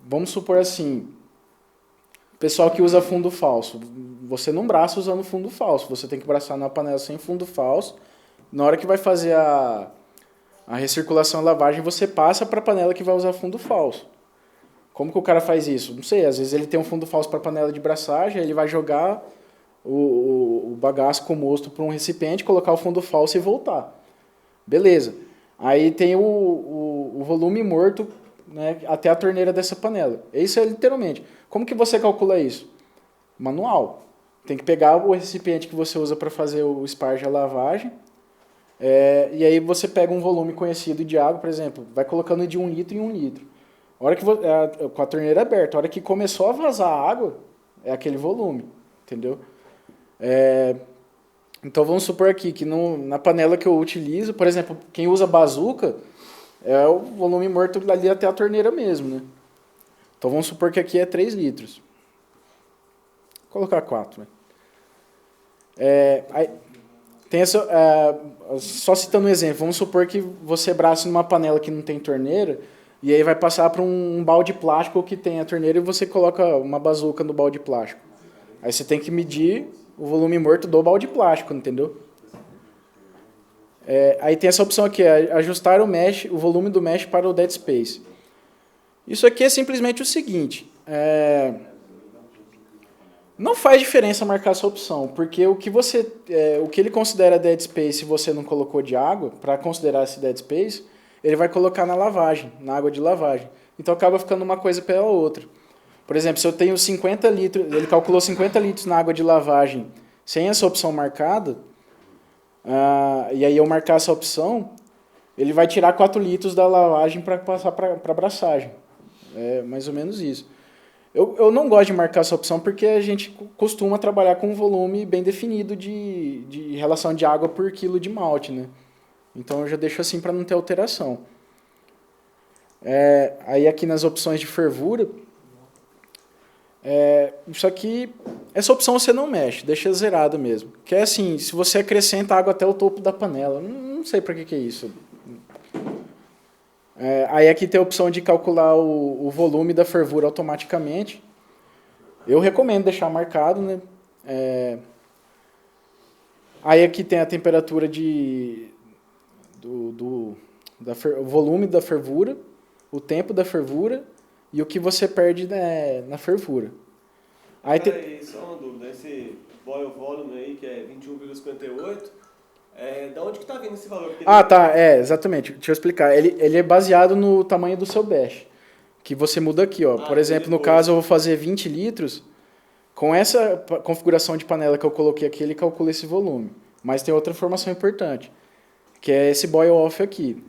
[SPEAKER 1] Vamos supor assim, pessoal que usa fundo falso, você não braça usando fundo falso, você tem que braçar na panela sem fundo falso. Na hora que vai fazer a recirculação e lavagem, você passa para a panela que vai usar fundo falso. Como que o cara faz isso? Não sei, às vezes ele tem um fundo falso para a panela de braçagem, ele vai jogar o bagaço com o mosto para um recipiente, colocar o fundo falso e voltar. Beleza. Aí tem o volume morto, né, até a torneira dessa panela. Isso é literalmente. Como que você calcula isso? Manual. Tem que pegar o recipiente que você usa para fazer o sparge, a lavagem, e aí você pega um volume conhecido de água, por exemplo, vai colocando de 1 litro em 1 litro. A hora que com a torneira aberta, a hora que começou a vazar a água, é aquele volume, entendeu? Então vamos supor aqui que na panela que eu utilizo, por exemplo, quem usa bazuca, é o volume morto ali até a torneira mesmo, né? Então vamos supor que aqui é 3 litros. Vou colocar 4, né? Tem só citando um exemplo, vamos supor que você braça numa panela que não tem torneira, e aí vai passar para um balde plástico que tem a torneira e você coloca uma bazuca no balde plástico. Aí você tem que medir o volume morto do balde plástico, entendeu? Aí tem essa opção aqui, ajustar o volume do mesh para o dead space. Isso aqui é simplesmente o seguinte, não faz diferença marcar essa opção, porque o que ele considera dead space se você não colocou de água, para considerar esse dead space, ele vai colocar na lavagem, na água de lavagem. Então acaba ficando uma coisa pela outra. Por exemplo, se eu tenho 50 litros, ele calculou 50 litros na água de lavagem sem essa opção marcada, e aí eu marcar essa opção, ele vai tirar 4 litros da lavagem para passar para a braçagem. É mais ou menos isso. Eu não gosto de marcar essa opção porque a gente costuma trabalhar com um volume bem definido de relação de água por quilo de malte, né? Então eu já deixo assim para não ter alteração. Aí aqui nas opções de fervura, isso aqui, essa opção você não mexe, deixa zerado mesmo. Que é assim, se você acrescenta água até o topo da panela, não sei para que é isso. Aí aqui tem a opção de calcular o volume da fervura automaticamente. Eu recomendo deixar marcado, né? Aí aqui tem a temperatura o volume da fervura, o tempo da fervura e o que você perde na fervura. Aí
[SPEAKER 3] Só uma dúvida, esse boil volume aí, que é 21,58, da onde que está vindo esse valor?
[SPEAKER 1] Exatamente, deixa eu explicar. Ele é baseado no tamanho do seu batch, que você muda aqui, ó. Por exemplo, no caso eu vou fazer 20 litros, com essa configuração de panela que eu coloquei aqui, ele calcula esse volume. Mas tem outra informação importante, que é esse boil off aqui.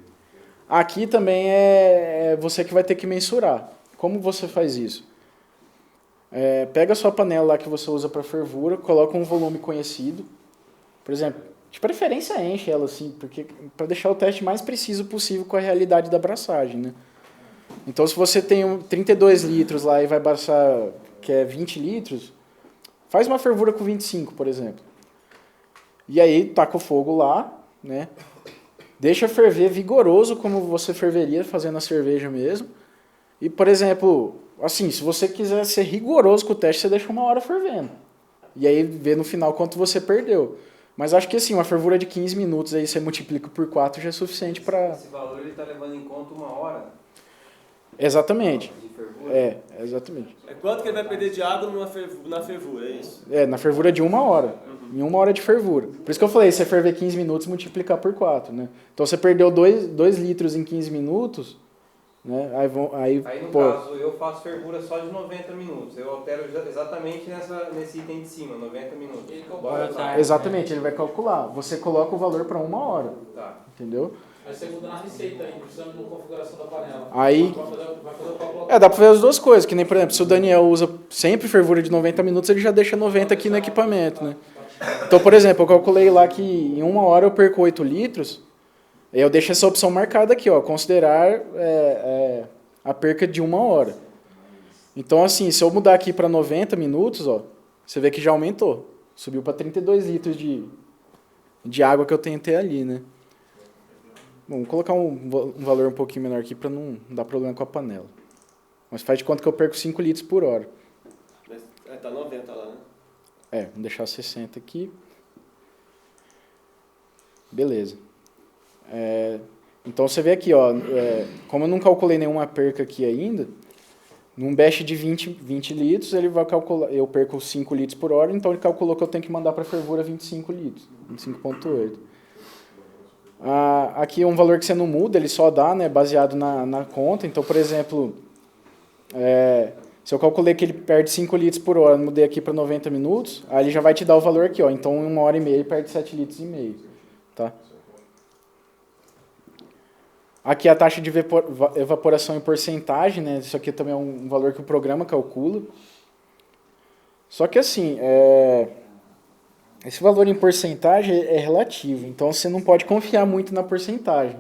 [SPEAKER 1] Aqui também é você que vai ter que mensurar. Como você faz isso? Pega a sua panela lá que você usa para fervura, coloca um volume conhecido. Por exemplo, de preferência enche ela assim, porque para deixar o teste mais preciso possível com a realidade da abraçagem, né? Então se você tem 32 litros lá e vai abraçar que é 20 litros, faz uma fervura com 25, por exemplo. E aí taca o fogo lá, né? Deixa ferver vigoroso, como você ferveria fazendo a cerveja mesmo. E, por exemplo, assim, se você quiser ser rigoroso com o teste, você deixa 1 hora fervendo. E aí vê no final quanto você perdeu. Mas acho que assim, uma fervura de 15 minutos, aí você multiplica por 4 já é suficiente para...
[SPEAKER 7] Esse valor ele está levando em conta 1 hora?
[SPEAKER 1] Exatamente.
[SPEAKER 7] De fervura?
[SPEAKER 1] Exatamente.
[SPEAKER 3] Quanto que ele vai perder de água na fervura, é isso?
[SPEAKER 1] Na fervura de 1 hora. Em 1 hora de fervura. Por isso que eu falei, você ferver 15 minutos, multiplicar por 4, né? Então você perdeu 2 litros em 15 minutos, né?
[SPEAKER 7] Aí no caso, eu faço fervura só de 90 minutos. Eu altero exatamente nesse item de cima, 90 minutos.
[SPEAKER 1] Exatamente, ele vai calcular. Você coloca o valor para 1 hora.
[SPEAKER 7] Tá.
[SPEAKER 1] Entendeu?
[SPEAKER 11] Aí você muda na receita aí, precisando de configuração da panela.
[SPEAKER 1] Aí,
[SPEAKER 11] vai fazer o cálculo.
[SPEAKER 1] dá para fazer as duas coisas, que nem, por exemplo, se o Daniel usa sempre fervura de 90 minutos, ele já deixa 90 aqui no equipamento, né? Então, por exemplo, eu calculei lá que em 1 hora eu perco 8 litros, eu deixo essa opção marcada aqui, ó, considerar a perca de 1 hora. Então, assim, se eu mudar aqui para 90 minutos, ó, você vê que já aumentou. Subiu para 32 litros de água que eu tentei ali, né? Bom, vou colocar um valor um pouquinho menor aqui para não dar problema com a panela. Mas faz de conta que eu perco 5 litros por hora.
[SPEAKER 3] Mas tá 90 lá, né?
[SPEAKER 1] Vamos deixar 60 aqui. Beleza. Então você vê aqui, ó, como eu não calculei nenhuma perca aqui ainda, num batch de 20 litros, ele vai calcular, eu perco 5 litros por hora, então ele calculou que eu tenho que mandar para a fervura 25 litros, 25,8. Aqui é um valor que você não muda, ele só dá, né, baseado na conta. Então, por exemplo, se eu calculei que ele perde 5 litros por hora, mudei aqui para 90 minutos, aí ele já vai te dar o valor aqui, ó. Então, em 1 hora e meia ele perde 7 litros e meio, tá? Aqui a taxa de evaporação em porcentagem, né? Isso aqui também é um valor que o programa calcula. Só que assim, esse valor em porcentagem é relativo, então você não pode confiar muito na porcentagem.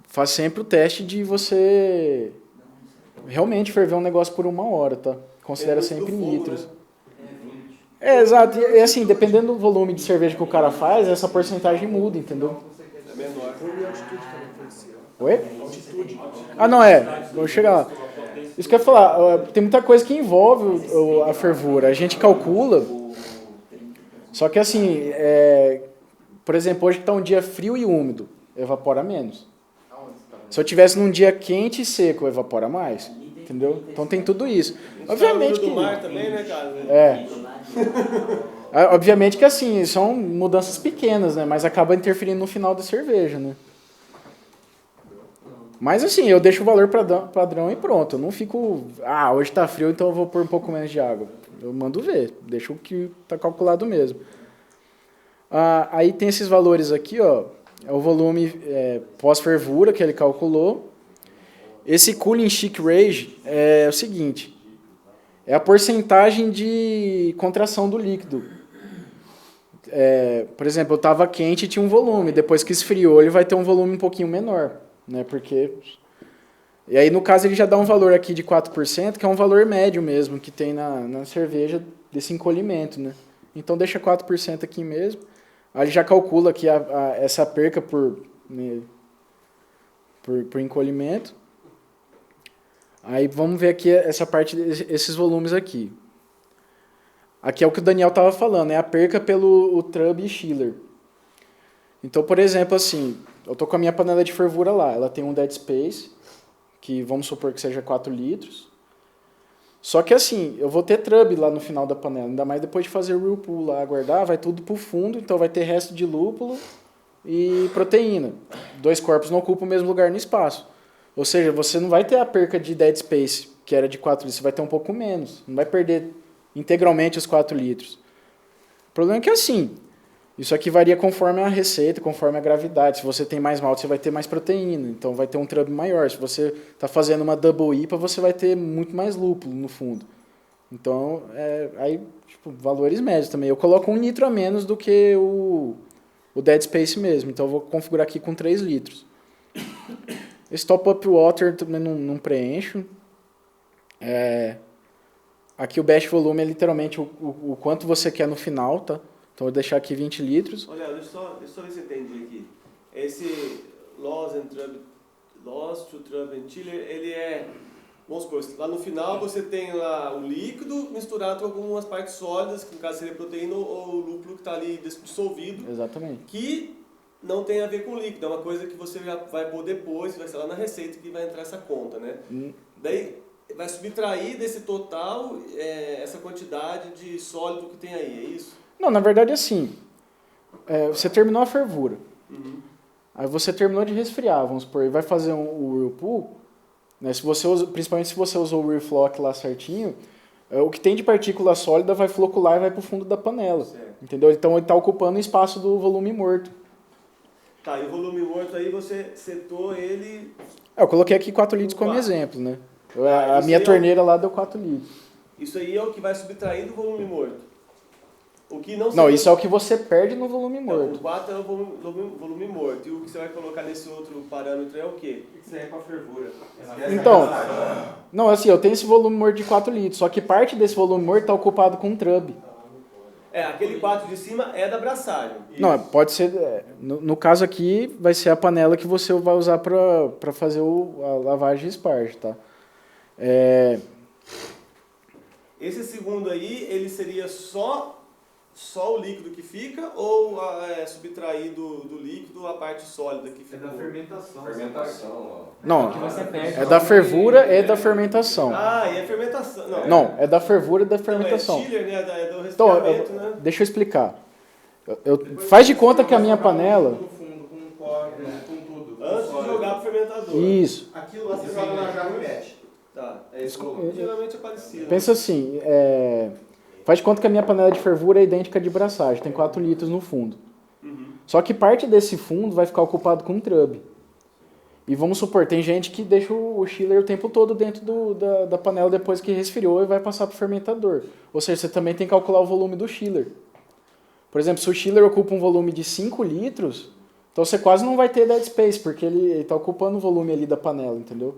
[SPEAKER 1] Faz sempre o teste de você realmente ferver um negócio por 1 hora, tá? Considera sempre litros. Exato. E assim, dependendo do volume de cerveja que o cara faz, essa porcentagem muda, entendeu?
[SPEAKER 3] É menor.
[SPEAKER 1] Oi? Não, vou chegar lá. Isso que eu ia falar, tem muita coisa que envolve a fervura. A gente calcula, só que assim, por exemplo, hoje está um dia frio e úmido, evapora menos. Se eu tivesse num dia quente e seco, evapora mais, entendeu? Então tem tudo isso. Obviamente que...
[SPEAKER 3] do mar também, né, cara?
[SPEAKER 1] Obviamente que assim, são mudanças pequenas, né? Mas acaba interferindo no final da cerveja, né? Mas assim, eu deixo o valor padrão e pronto. Eu não fico, hoje tá frio, então eu vou pôr um pouco menos de água. Eu mando ver, deixo o que tá calculado mesmo. Aí tem esses valores aqui, ó. É o volume pós-fervura que ele calculou. Esse cooling stick range é o seguinte. É a porcentagem de contração do líquido. Por exemplo, eu estava quente e tinha um volume. Depois que esfriou, ele vai ter um volume um pouquinho menor. Né, porque... E aí, no caso, ele já dá um valor aqui de 4%, que é um valor médio mesmo, que tem na cerveja desse encolhimento. Né? Então, deixa 4% aqui mesmo. Aí ele já calcula aqui essa perca por encolhimento. Aí vamos ver aqui essa parte, esses volumes aqui. Aqui é o que o Daniel estava falando, é a perca pelo Trub e Chiller. Então, por exemplo, assim, eu estou com a minha panela de fervura lá, ela tem um dead space, que vamos supor que seja 4 litros. Só que assim, eu vou ter Trub lá no final da panela, ainda mais depois de fazer o whirlpool lá, guardar, vai tudo para o fundo, então vai ter resto de lúpulo e proteína. 2 corpos não ocupam o mesmo lugar no espaço. Ou seja, você não vai ter a perca de dead space, que era de 4 litros, você vai ter um pouco menos. Não vai perder integralmente os 4 litros. O problema é que assim, isso aqui varia conforme a receita, conforme a gravidade. Se você tem mais malte, você vai ter mais proteína, então vai ter um Trub maior. Se você está fazendo uma Double IPA, você vai ter muito mais lúpulo no fundo. Então, aí, tipo, valores médios também. Eu coloco 1 litro a menos do que o dead space mesmo, então eu vou configurar aqui com 3 litros. Esse top-up water também não preencho. Aqui o batch volume é literalmente o quanto você quer no final, tá? Então eu vou deixar aqui 20 litros.
[SPEAKER 3] Olha, deixa eu só ver se eu entendi aqui. Esse loss to Trub and Chiller, ele vamos supor, lá no final você tem lá o líquido misturado com algumas partes sólidas, que no caso seria proteína ou o lúpulo que está ali dissolvido.
[SPEAKER 1] Exatamente.
[SPEAKER 3] Que não tem a ver com líquido, é uma coisa que você já vai pôr depois, vai ser lá na receita que vai entrar essa conta, né? Daí vai subtrair desse total essa quantidade de sólido que tem aí, é isso?
[SPEAKER 1] Não, na verdade assim, você terminou a fervura, aí você terminou de resfriar, vamos supor, e vai fazer o whirlpool, Né? Principalmente se você usou o reflock lá certinho, o que tem de partícula sólida vai flocular e vai para o fundo da panela.
[SPEAKER 3] Certo.
[SPEAKER 1] Entendeu? Então ele está ocupando o espaço do volume morto.
[SPEAKER 3] Tá, e o volume morto aí você setou ele...
[SPEAKER 1] Eu coloquei aqui 4 litros como exemplo, né? A minha torneira lá deu 4 litros.
[SPEAKER 3] Isso aí é o que vai subtrair do volume morto. O que
[SPEAKER 1] não, isso é o que você perde no volume morto.
[SPEAKER 3] Então, o 4 é o volume morto. E o que você vai colocar nesse outro parâmetro é o quê?
[SPEAKER 4] Isso aí é com a fervura.
[SPEAKER 1] Então, não, assim, eu tenho esse volume morto de 4 litros, só que parte desse volume morto está ocupado com um trub.
[SPEAKER 3] Aquele 4 de cima é da braçagem.
[SPEAKER 1] Não, pode ser... No caso aqui, vai ser a panela que você vai usar para fazer a lavagem de esparge, tá?
[SPEAKER 3] Esse segundo aí, ele seria só o líquido que fica ou subtrair do líquido a parte sólida que fica?
[SPEAKER 4] É da fermentação.
[SPEAKER 5] Fermentação,
[SPEAKER 1] Não, é da fervura e da fermentação.
[SPEAKER 3] Ah, e a fermentação.
[SPEAKER 1] Não, é da fervura e da fermentação.
[SPEAKER 3] Não, é chiller, né? É do
[SPEAKER 1] Então,
[SPEAKER 3] resfriamento, né?
[SPEAKER 1] deixa eu explicar. Faz de conta que a minha panela...
[SPEAKER 6] No fundo, com tudo.
[SPEAKER 3] Antes de jogar pro fermentador.
[SPEAKER 1] Isso.
[SPEAKER 6] Aquilo lá você joga na jarra e mete.
[SPEAKER 3] Tá, é isso. Geralmente é parecido.
[SPEAKER 1] Pensa assim, faz de conta que a minha panela de fervura é idêntica de braçagem, tem 4 litros no fundo.
[SPEAKER 3] Uhum.
[SPEAKER 1] Só que parte desse fundo vai ficar ocupado com um trub. E vamos supor, tem gente que deixa o chiller o tempo todo dentro da panela depois que resfriou e vai passar para o fermentador. Ou seja, você também tem que calcular o volume do chiller. Por exemplo, se o chiller ocupa um volume de 5 litros, então você quase não vai ter dead space, porque ele está ocupando o volume ali da panela, entendeu?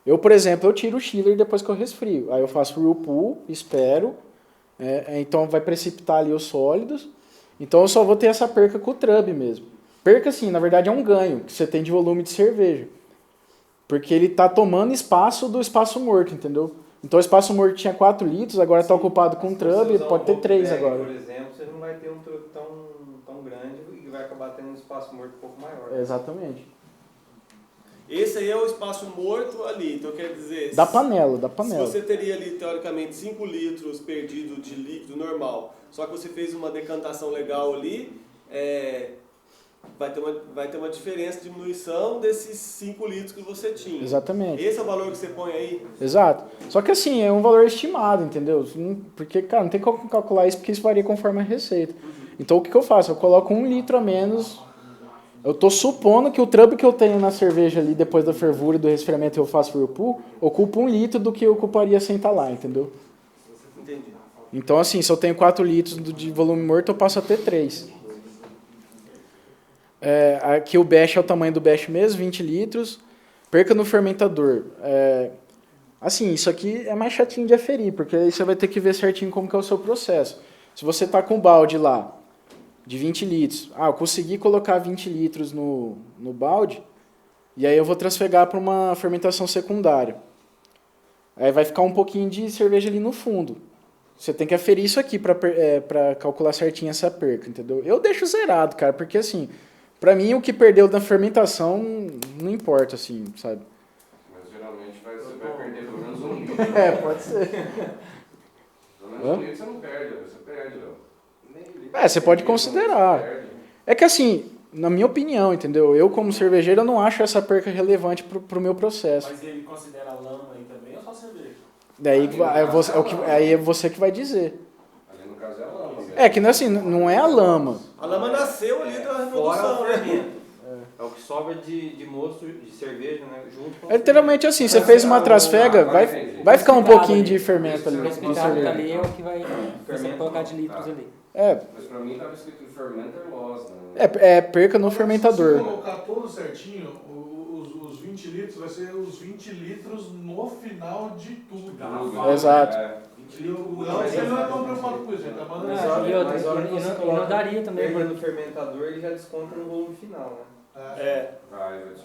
[SPEAKER 1] Eu, por exemplo, eu tiro o chiller depois que eu resfrio. Aí eu faço o whirlpool, espero, então vai precipitar ali os sólidos. Então eu só vou ter essa perca com o trub mesmo. Perca, sim, na verdade é um ganho que você tem de volume de cerveja. Porque ele está tomando espaço do espaço morto, entendeu? Então o espaço morto tinha 4 litros, agora está ocupado com trub, pode ter 3 agora.
[SPEAKER 7] Por exemplo, você não vai ter um trub tão grande e vai acabar tendo um espaço morto um pouco maior.
[SPEAKER 1] Exatamente.
[SPEAKER 3] Esse aí é o espaço morto ali, então quer dizer...
[SPEAKER 1] Da panela.
[SPEAKER 3] Se você teria ali, teoricamente, 5 litros perdido de líquido normal, só que você fez uma decantação legal ali, vai ter uma diferença, diminuição desses 5 litros que você tinha.
[SPEAKER 1] Exatamente.
[SPEAKER 3] Esse é o valor que você põe aí?
[SPEAKER 1] Exato. Só que assim, é um valor estimado, entendeu? Porque, cara, não tem como calcular isso porque isso varia conforme a receita. Então o que eu faço? Eu coloco 1 litro a menos. Eu tô supondo que o trub que eu tenho na cerveja ali, depois da fervura e do resfriamento eu faço whirlpool, ocupa 1 litro do que eu ocuparia sem estar lá, entendeu?
[SPEAKER 3] Entendi.
[SPEAKER 1] Então assim, se eu tenho 4 litros de volume morto, eu passo a ter 3. Aqui o bash é o tamanho do bash mesmo, 20 litros. Perca no fermentador. Assim, isso aqui é mais chatinho de aferir, porque aí você vai ter que ver certinho como que é o seu processo. Se você está com um balde lá, de 20 litros. Eu consegui colocar 20 litros no balde, e aí eu vou transfegar para uma fermentação secundária. Aí vai ficar um pouquinho de cerveja ali no fundo. Você tem que aferir isso aqui para calcular certinho essa perca, entendeu? Eu deixo zerado, cara, porque assim, para mim o que perdeu na fermentação não importa, assim, sabe?
[SPEAKER 5] Mas geralmente você vai perder pelo menos 1 litro.
[SPEAKER 1] Pode ser.
[SPEAKER 5] Pelo menos 1 litro você não perde, você perde, Léo.
[SPEAKER 1] Você pode considerar. É que assim, na minha opinião, entendeu? Eu como cervejeiro eu não acho essa perca relevante pro meu processo.
[SPEAKER 11] Mas ele considera lama aí também ou só cerveja?
[SPEAKER 1] Daí aí é você que vai dizer.
[SPEAKER 5] Ali no caso é a lama.
[SPEAKER 1] É que assim, não é a lama.
[SPEAKER 3] A lama nasceu ali da
[SPEAKER 7] Fora
[SPEAKER 3] revolução,
[SPEAKER 7] o
[SPEAKER 3] né?
[SPEAKER 7] fermento. É o que sobra de mosto de cerveja, né? Junto com
[SPEAKER 1] Literalmente assim, você fez uma trasfega, vai ficar um pouquinho de fermento ali.
[SPEAKER 10] O espigado ali é o que vai você colocar de litros ali.
[SPEAKER 5] Mas pra mim estava escrito fermenter loss, né?
[SPEAKER 1] É perca no fermentador.
[SPEAKER 8] Se colocar tudo certinho, os 20 litros vai ser os 20 litros no final de tudo.
[SPEAKER 1] Exato.
[SPEAKER 8] Você não é tão preocupado com isso, ele tá mandando
[SPEAKER 10] E não daria também.
[SPEAKER 7] no fermentador, ele já desconta no volume final, né?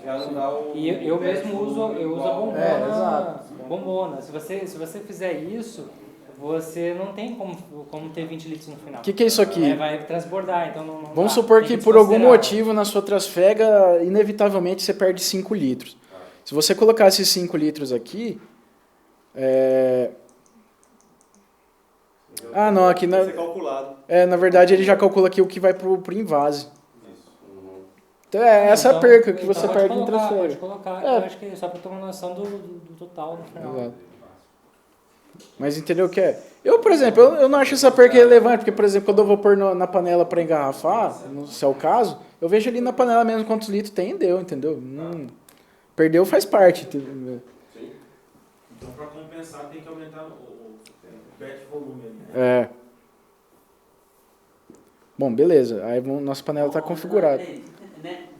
[SPEAKER 7] Já não dá o...
[SPEAKER 10] E eu mesmo uso a bombona.
[SPEAKER 1] Exato.
[SPEAKER 10] Bombona. Se você fizer isso, você não tem como ter 20 litros no final.
[SPEAKER 1] O que é isso aqui?
[SPEAKER 10] Vai transbordar, então não
[SPEAKER 1] Vamos
[SPEAKER 10] dá.
[SPEAKER 1] supor
[SPEAKER 10] Tem
[SPEAKER 1] que
[SPEAKER 10] que
[SPEAKER 1] por algum
[SPEAKER 10] desconsiderar.
[SPEAKER 1] motivo na sua trasfega, inevitavelmente você perde 5 litros. Se você colocar esses 5 litros aqui... não, aqui
[SPEAKER 3] Vai ser calculado.
[SPEAKER 1] na verdade ele já calcula aqui o que vai pro invase. Então, essa é a perca que
[SPEAKER 10] então
[SPEAKER 1] você
[SPEAKER 10] pode
[SPEAKER 1] perde em
[SPEAKER 10] colocar,
[SPEAKER 1] transfer.
[SPEAKER 10] Pode colocar, eu acho que é só para ter uma noção do total no final.
[SPEAKER 1] Exato. Mas entendeu o que é? Eu, por exemplo, eu não acho essa perca relevante, porque, por exemplo, quando eu vou pôr na panela para engarrafar, se é o caso, eu vejo ali na panela mesmo quantos litros tem e deu, entendeu? Perdeu faz parte.
[SPEAKER 4] Então, para compensar, tem que aumentar o batch volume ali.
[SPEAKER 1] É. Bom, beleza. Aí nossa panela está configurada.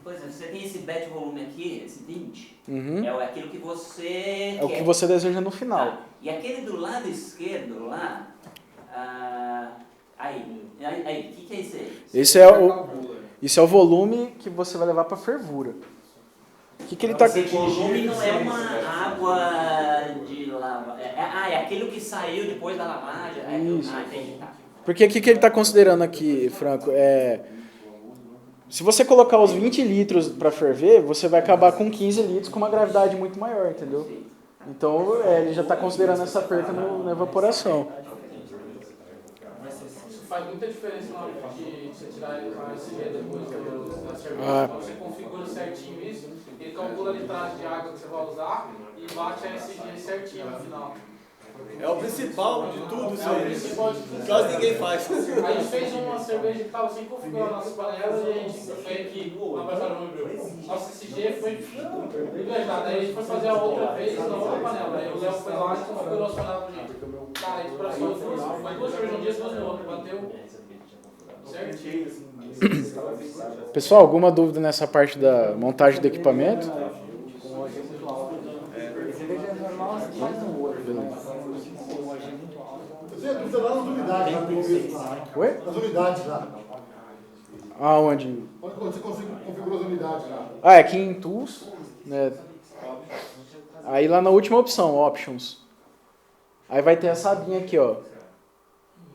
[SPEAKER 2] Por exemplo, você tem esse batch volume aqui, esse 20,
[SPEAKER 1] Uhum.
[SPEAKER 2] é aquilo que você
[SPEAKER 1] É o que você deseja no final.
[SPEAKER 2] Tá. E aquele do lado esquerdo lá, aí, o que é isso aí?
[SPEAKER 1] Isso é o volume que você vai levar para fervura. O que ele tá...
[SPEAKER 2] Esse volume não é uma água de lavagem. É aquilo que saiu depois da lavagem.
[SPEAKER 1] Isso.
[SPEAKER 2] Entendi. Tá.
[SPEAKER 1] Porque o que ele está considerando aqui, Franco, se você colocar os 20 litros para ferver, você vai acabar com 15 litros com uma gravidade muito maior, entendeu? Então, ele já está considerando essa perca na evaporação.
[SPEAKER 11] Isso faz muita diferença na hora de você tirar ele para esse depois da cerveja. Você configura certinho isso, ele calcula a litragem de água que você vai usar e bate a SG certinho no final.
[SPEAKER 3] É o principal de tudo, isso aí.
[SPEAKER 11] Quase
[SPEAKER 3] ninguém faz.
[SPEAKER 11] A gente fez uma cerveja que estava sem configurar nossas panelas e a gente foi aqui na Baixada do nossa SG foi viajada. Aí a gente foi fazer a outra vez na outra panela. Aí o Léo foi lá e configurou as panelas pra gente. Cara, a gente passou foi 2 cervejas um dia, 2 no outro. Bateu certinho.
[SPEAKER 1] Pessoal, alguma dúvida nessa parte da montagem do equipamento?
[SPEAKER 8] Você lá nas unidades lá do começo lá.
[SPEAKER 1] Oi?
[SPEAKER 8] Nas unidades lá.
[SPEAKER 1] Aonde?
[SPEAKER 8] Onde você configurou as unidades lá?
[SPEAKER 1] Aqui em Tools, né? Aí lá na última opção, Options. Aí vai ter essa abinha aqui, ó.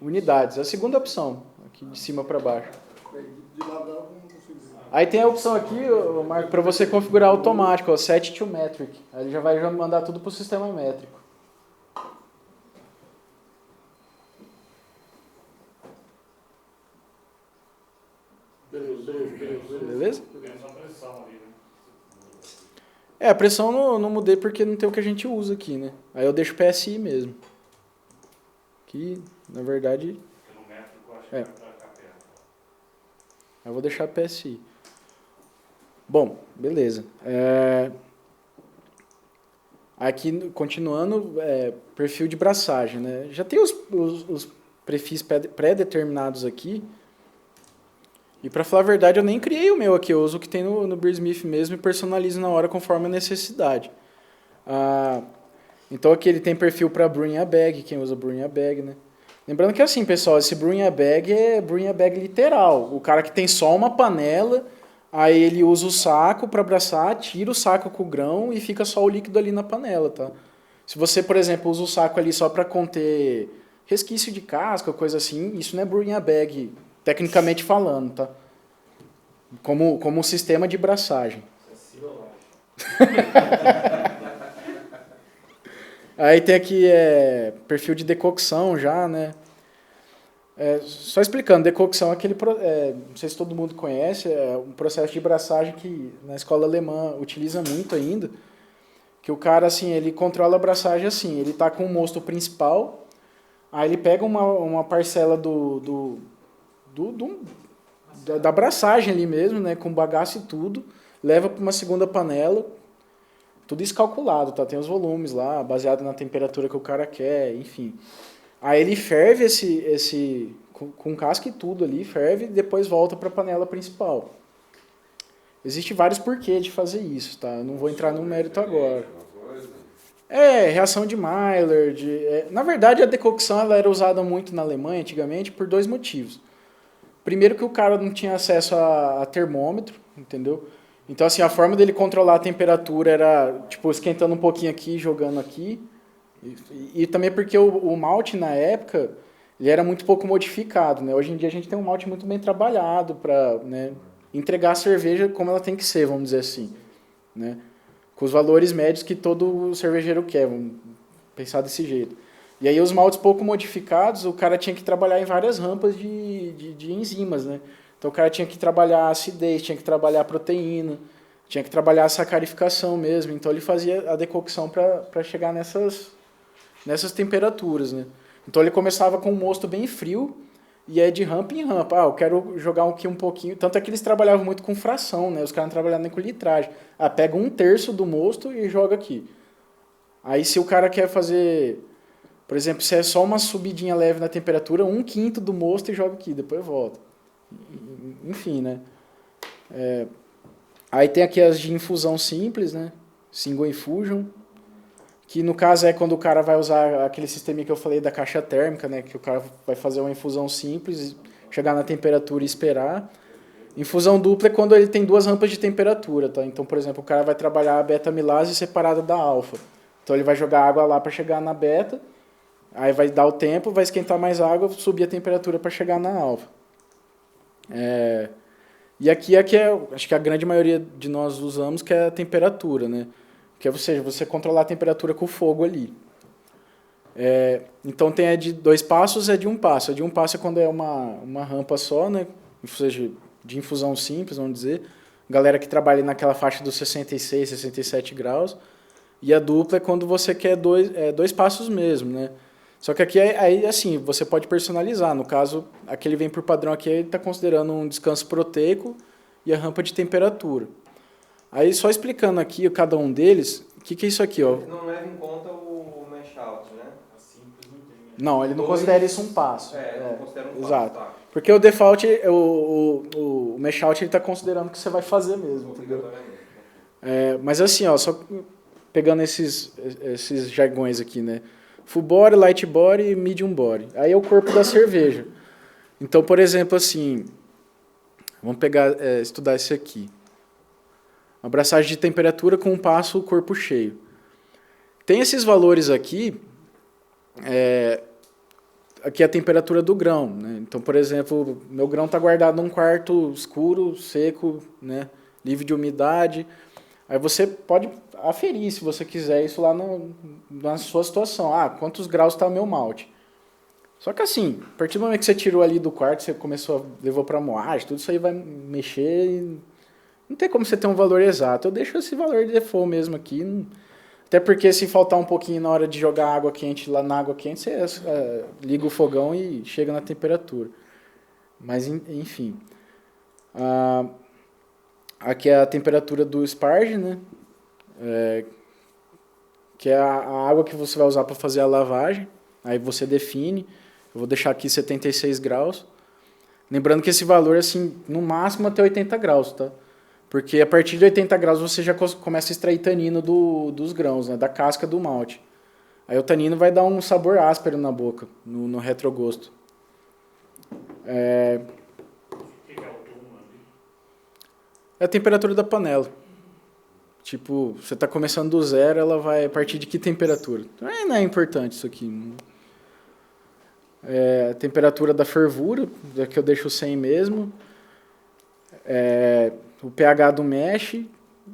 [SPEAKER 1] Unidades, a segunda opção, aqui de cima para baixo. Aí tem a opção aqui, Marco, para você configurar automático, ó, Set to Metric. Aí ele já vai mandar tudo para o sistema métrico. Beleza? A pressão não mudei porque não tem o que a gente usa aqui, né? Aí eu deixo PSI mesmo. Que, na verdade... Eu vou deixar PSI. Bom, beleza. Aqui, continuando, perfil de braçagem, né? Já tem os perfis pré-determinados aqui. E para falar a verdade, eu nem criei o meu aqui. Eu uso o que tem no Beersmith mesmo e personalizo na hora conforme a necessidade. Então aqui ele tem perfil para brewing a bag, quem usa brewing a bag, né? Lembrando que assim, pessoal, esse brewing a bag é brewing a bag literal. O cara que tem só uma panela, aí ele usa o saco para abraçar, tira o saco com o grão e fica só o líquido ali na panela, tá? Se você, por exemplo, usa o saco ali só para conter resquício de casca, coisa assim, isso não é brewing a bag, tecnicamente falando, tá? Como um sistema de braçagem. Aí tem aqui perfil de decocção já, né? Só explicando, decocção é aquele, não sei se todo mundo conhece, é um processo de braçagem que na escola alemã utiliza muito ainda, que o cara, assim, ele controla a braçagem assim, ele tá com o mosto principal, aí ele pega uma parcela da braçagem ali mesmo, né, com bagaço e tudo, leva para uma segunda panela, tudo isso calculado, tá? Tem os volumes lá, baseado na temperatura que o cara quer, enfim. Aí ele ferve com casca e tudo ali, ferve e depois volta para a panela principal. Existem vários porquês de fazer isso, tá? Eu não vou entrar no mérito agora. Reação de Maillard. Na verdade, a decocção ela era usada muito na Alemanha antigamente por 2 motivos. Primeiro que o cara não tinha acesso a termômetro, entendeu? Então, assim, a forma dele controlar a temperatura era, tipo, esquentando um pouquinho aqui, jogando aqui. E também porque o malte, na época, ele era muito pouco modificado, né? Hoje em dia a gente tem um malte muito bem trabalhado para, né, entregar a cerveja como ela tem que ser, vamos dizer assim, né? Com os valores médios que todo cervejeiro quer, vamos pensar desse jeito. E aí os maltes pouco modificados, o cara tinha que trabalhar em várias rampas de enzimas, né? Então o cara tinha que trabalhar a acidez, tinha que trabalhar a proteína, tinha que trabalhar a sacarificação mesmo. Então ele fazia a decocção para chegar nessas temperaturas, né? Então ele começava com um mosto bem frio e é de rampa em rampa. Eu quero jogar aqui um pouquinho. Tanto é que eles trabalhavam muito com fração, né? Os caras não trabalhavam nem com litragem. Pega 1/3 do mosto e joga aqui. Aí se o cara quer fazer, por exemplo, se é só uma subidinha leve na temperatura, 1/5 do mosto e joga aqui, depois volta. Enfim, né? Aí tem aqui as de infusão simples, né? Single infusion, que no caso é quando o cara vai usar aquele sistema que eu falei da caixa térmica, né? Que o cara vai fazer uma infusão simples, chegar na temperatura e esperar. Infusão dupla é quando ele tem 2 rampas de temperatura, tá? Então, por exemplo, o cara vai trabalhar a beta-amilase separada da alfa. Então ele vai jogar água lá para chegar na beta, aí vai dar o tempo, vai esquentar mais água, subir a temperatura para chegar na alfa. E aqui acho que a grande maioria de nós usamos, que é a temperatura, né? Que é, ou seja, você controlar a temperatura com o fogo ali. Então tem a de 2 passos, é de 1 passo. A de 1 passo é quando é uma rampa só, né? Ou seja, de infusão simples, vamos dizer. Galera que trabalha naquela faixa dos 66, 67 graus. E a dupla é quando você quer 2 passos mesmo, né? Só que aqui, aí, assim, você pode personalizar. No caso, aquele vem por padrão aqui, ele está considerando um descanso proteico e a rampa de temperatura. Aí, só explicando aqui cada um deles, o que é isso aqui, ó?
[SPEAKER 7] Não leva em conta o mesh out, né?
[SPEAKER 1] Não, ele não considera isso um passo.
[SPEAKER 7] Não considera um passo.
[SPEAKER 1] Exato.
[SPEAKER 7] Tá.
[SPEAKER 1] Porque o default, o mesh out, ele está considerando que você vai fazer mesmo, entendeu? Mas assim, ó, só pegando esses jargões aqui, né? Full body, light body e medium body. Aí é o corpo da cerveja. Então, por exemplo, assim, vamos estudar esse aqui. Uma abraçagem de temperatura com um passo, o corpo cheio. Tem esses valores aqui, aqui é a temperatura do grão, né? Então, por exemplo, meu grão está guardado num quarto escuro, seco, né? Livre de umidade. Aí você pode aferir, se você quiser, isso lá na sua situação. Quantos graus está o meu malte? Só que assim, a partir do momento que você tirou ali do quarto, você levou para moagem, tudo isso aí vai mexer e não tem como você ter um valor exato. Eu deixo esse valor de default mesmo aqui. Até porque se faltar um pouquinho na hora de jogar água quente lá na água quente, você liga o fogão e chega na temperatura. Mas, enfim. Aqui é a temperatura do sparge, né? Que é a água que você vai usar para fazer a lavagem. Aí você define. Eu vou deixar aqui 76 graus. Lembrando que esse valor, assim, no máximo até 80 graus, tá? Porque a partir de 80 graus você já começa a extrair tanino dos grãos, né? Da casca do malte. Aí o tanino vai dar um sabor áspero na boca, no retrogosto. É a temperatura da panela. Tipo, você está começando do zero, ela vai a partir de que temperatura? Não é importante isso aqui. A temperatura da fervura, que eu deixo 100 mesmo. O pH do mesh.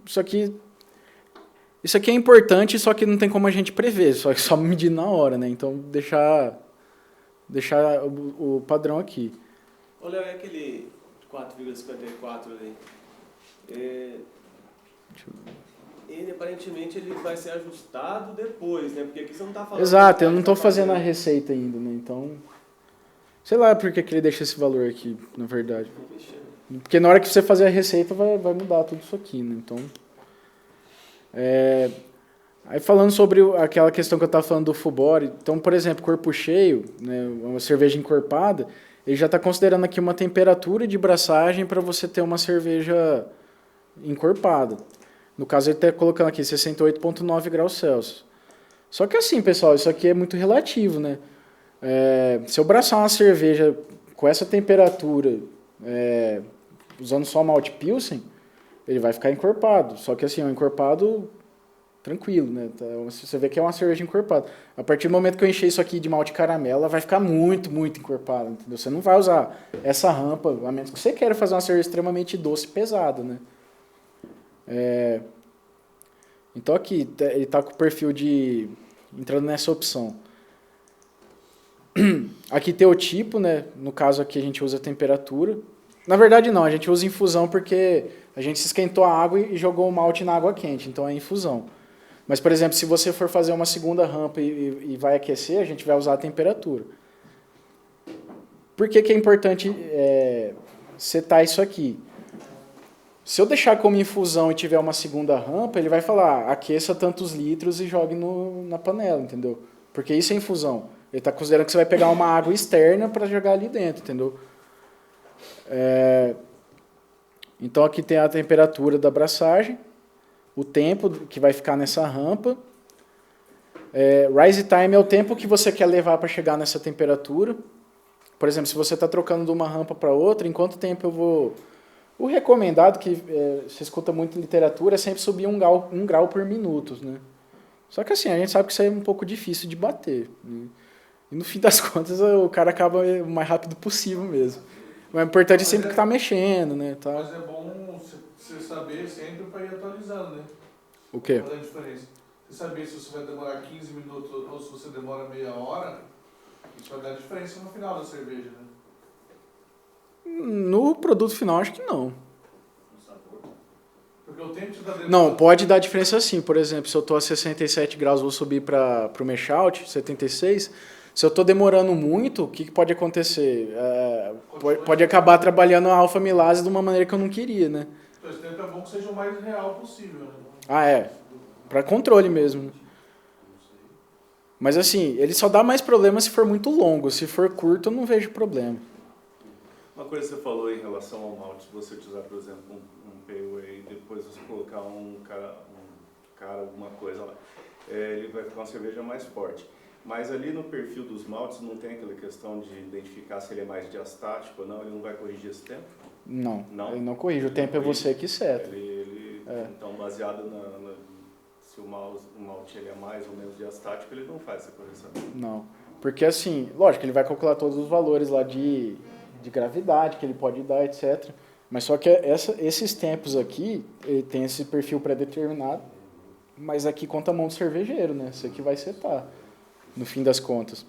[SPEAKER 1] Isso aqui é importante, só que não tem como a gente prever, só medir na hora, né? Então, deixar o padrão aqui.
[SPEAKER 3] Olha aquele 4,54 ali. Ele aparentemente ele vai ser ajustado depois, né? Porque aqui você não está falando...
[SPEAKER 1] Exato, eu não estou fazendo a receita ainda, né? Então, sei lá por que ele deixa esse valor aqui, na verdade. Porque na hora que você fazer a receita vai mudar tudo isso aqui, né? Então, aí falando sobre aquela questão que eu estava falando do full body, então, por exemplo, corpo cheio, né, uma cerveja encorpada, ele já está considerando aqui uma temperatura de braçagem para você ter uma cerveja encorpada. No caso, ele está colocando aqui 68,9 graus Celsius. Só que assim, pessoal, isso aqui é muito relativo, né? Se eu braçar uma cerveja com essa temperatura, usando só malte Pilsen, ele vai ficar encorpado. Só que assim, é um encorpado tranquilo, né? Você vê que é uma cerveja encorpada. A partir do momento que eu encher isso aqui de malte caramelo, ela vai ficar muito, muito encorpada, entendeu? Você não vai usar essa rampa, a menos que você queira fazer uma cerveja extremamente doce e pesada, né? Então aqui, ele está com o perfil de... entrando nessa opção. Aqui tem o tipo, né? No caso aqui a gente usa a temperatura. Na verdade não, a gente usa infusão porque a gente se esquentou a água e jogou o malte na água quente, então é infusão. Mas, por exemplo, se você for fazer uma segunda rampa e vai aquecer, a gente vai usar a temperatura. Por que é importante setar isso aqui? Se eu deixar como infusão e tiver uma segunda rampa, ele vai falar, aqueça tantos litros e jogue na panela, entendeu? Porque isso é infusão. Ele está considerando que você vai pegar uma água externa para jogar ali dentro, entendeu? Então aqui tem a temperatura da abraçagem, o tempo que vai ficar nessa rampa. Rise time é o tempo que você quer levar para chegar nessa temperatura. Por exemplo, se você está trocando de uma rampa para outra, em quanto tempo eu vou... O recomendado, que se escuta muito em literatura, é sempre subir 1 grau por minuto, né? Só que assim, a gente sabe que isso é um pouco difícil de bater. Né? E no fim das contas, o cara acaba o mais rápido possível mesmo. Mas o importante é sempre estar mexendo, né? Tá.
[SPEAKER 12] Mas é bom você saber sempre para ir atualizando, né?
[SPEAKER 1] O quê?
[SPEAKER 12] Qual é a diferença? Você saber se você vai demorar 15 minutos ou se você demora meia hora, isso vai dar diferença no final da cerveja, né?
[SPEAKER 1] No produto final, acho que não.
[SPEAKER 12] Porque o tempo te dá diferença.
[SPEAKER 1] Não, pode dar diferença sim. Por exemplo, se eu estou a 67 graus, vou subir para o mash out, 76. Se eu estou demorando muito, o que pode acontecer? Pode acabar trabalhando a alfa-milase de uma maneira que eu não queria, né?
[SPEAKER 12] Então, esse tempo é bom que seja o mais real possível, né?
[SPEAKER 1] Para controle mesmo. Mas assim, ele só dá mais problema se for muito longo. Se for curto, eu não vejo problema.
[SPEAKER 13] Uma coisa que você falou em relação ao malte, se você utilizar, por exemplo, um pale whey e depois você colocar um cara alguma coisa lá, ele vai ficar uma cerveja mais forte. Mas ali no perfil dos maltes não tem aquela questão de identificar se ele é mais diastático ou não, ele não vai corrigir esse tempo?
[SPEAKER 1] Não, ele não corrige, o tempo é você que seta.
[SPEAKER 13] Então, baseado se o malte ele é mais ou menos diastático, ele não faz essa correção.
[SPEAKER 1] Não, porque assim, lógico, ele vai calcular todos os valores lá de gravidade que ele pode dar, etc. Mas só que esses tempos aqui, ele tem esse perfil pré-determinado, mas aqui conta a mão do cervejeiro, né? Você que vai setar, no fim das contas.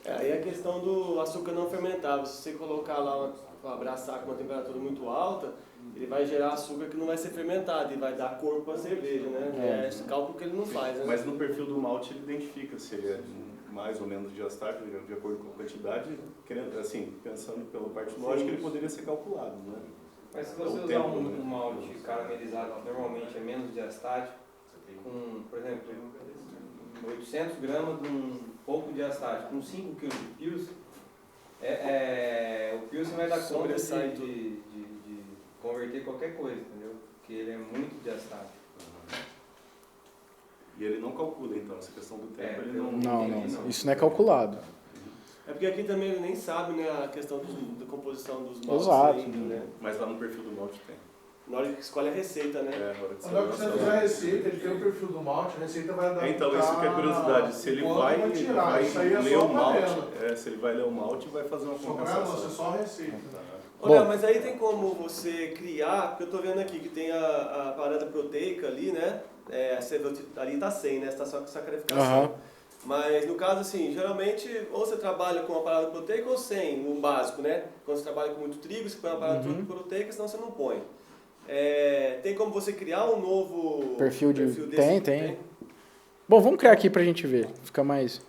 [SPEAKER 3] Aí a questão do açúcar não fermentável, se você colocar lá, abraçar com uma temperatura muito alta, ele vai gerar açúcar que não vai ser fermentado e vai dar corpo para a cerveja, né? É esse cálculo que ele não faz, né?
[SPEAKER 13] Mas no perfil do malte ele identifica se ele é mais ou menos diastático, de acordo com a quantidade, assim, pensando pela parte lógica, ele poderia ser calculado, né?
[SPEAKER 7] Mas se você usar um malte caramelizado, normalmente é menos diastático, com, por exemplo, 800 gramas de um pouco diastático, com 5 kg de Pilsen, o Pilsen vai dar conta de converter qualquer coisa, entendeu? Porque ele é muito diastático.
[SPEAKER 13] E ele não calcula, então, essa questão do tempo, ele não...
[SPEAKER 1] Não, isso não é calculado.
[SPEAKER 3] É porque aqui também ele nem sabe, né, a questão da composição dos maltes.
[SPEAKER 1] Exato.
[SPEAKER 3] Ainda, né?
[SPEAKER 13] Mas lá no perfil do malte tem.
[SPEAKER 3] Na hora que escolhe a receita, né?
[SPEAKER 13] Na hora que
[SPEAKER 12] você fizer a receita, ele tem o perfil do malte, a receita vai dar.
[SPEAKER 13] Então, isso que é curiosidade. Se ele vai ler o malte, se ele vai ler o malte, vai fazer uma compensação.
[SPEAKER 12] Você só a receita.
[SPEAKER 3] Olha, mas aí tem como você criar, porque eu tô vendo aqui que tem a parada proteica ali, né? Ali tá 100, né? Você tá só com sacarificação.
[SPEAKER 1] Uhum.
[SPEAKER 3] Mas no caso, assim, geralmente, ou você trabalha com a parada proteica ou sem, o básico, né? Quando você trabalha com muito trigo, você põe uma parada proteica, senão você não põe. Tem como você criar um novo
[SPEAKER 1] perfil
[SPEAKER 3] desse?
[SPEAKER 1] Tem. Bom, vamos criar aqui pra gente ver. Fica mais...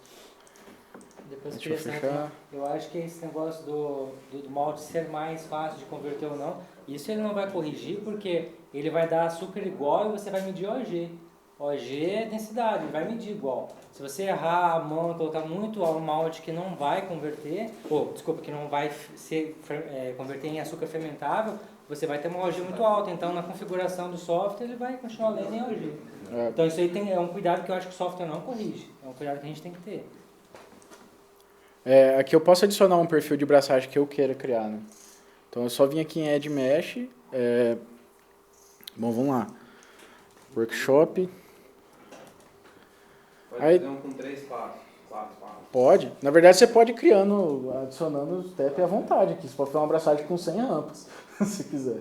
[SPEAKER 10] Depois
[SPEAKER 1] Deixa eu fechar.
[SPEAKER 10] Eu acho que esse negócio do malte ser mais fácil de converter ou não, isso ele não vai corrigir porque ele vai dar açúcar igual e você vai medir OG. OG é densidade, ele vai medir igual. Se você errar a mão e colocar muito ao malte que não vai converter, que não vai converter em açúcar fermentável, você vai ter uma OG muito alta. Então, na configuração do software, ele vai continuar lendo em OG. Então, isso aí é um cuidado que eu acho que o software não corrige. É um cuidado que a gente tem que ter.
[SPEAKER 1] Aqui eu posso adicionar um perfil de braçagem que eu queira criar, né? Então, eu só vim aqui em Add Mesh. Bom, vamos lá. Workshop.
[SPEAKER 7] Pode fazer um com 3 passos, 4 passos.
[SPEAKER 1] Pode. Na verdade, você pode ir criando, adicionando o step à vontade aqui. Você pode fazer uma abraçagem com 100 rampas, se quiser.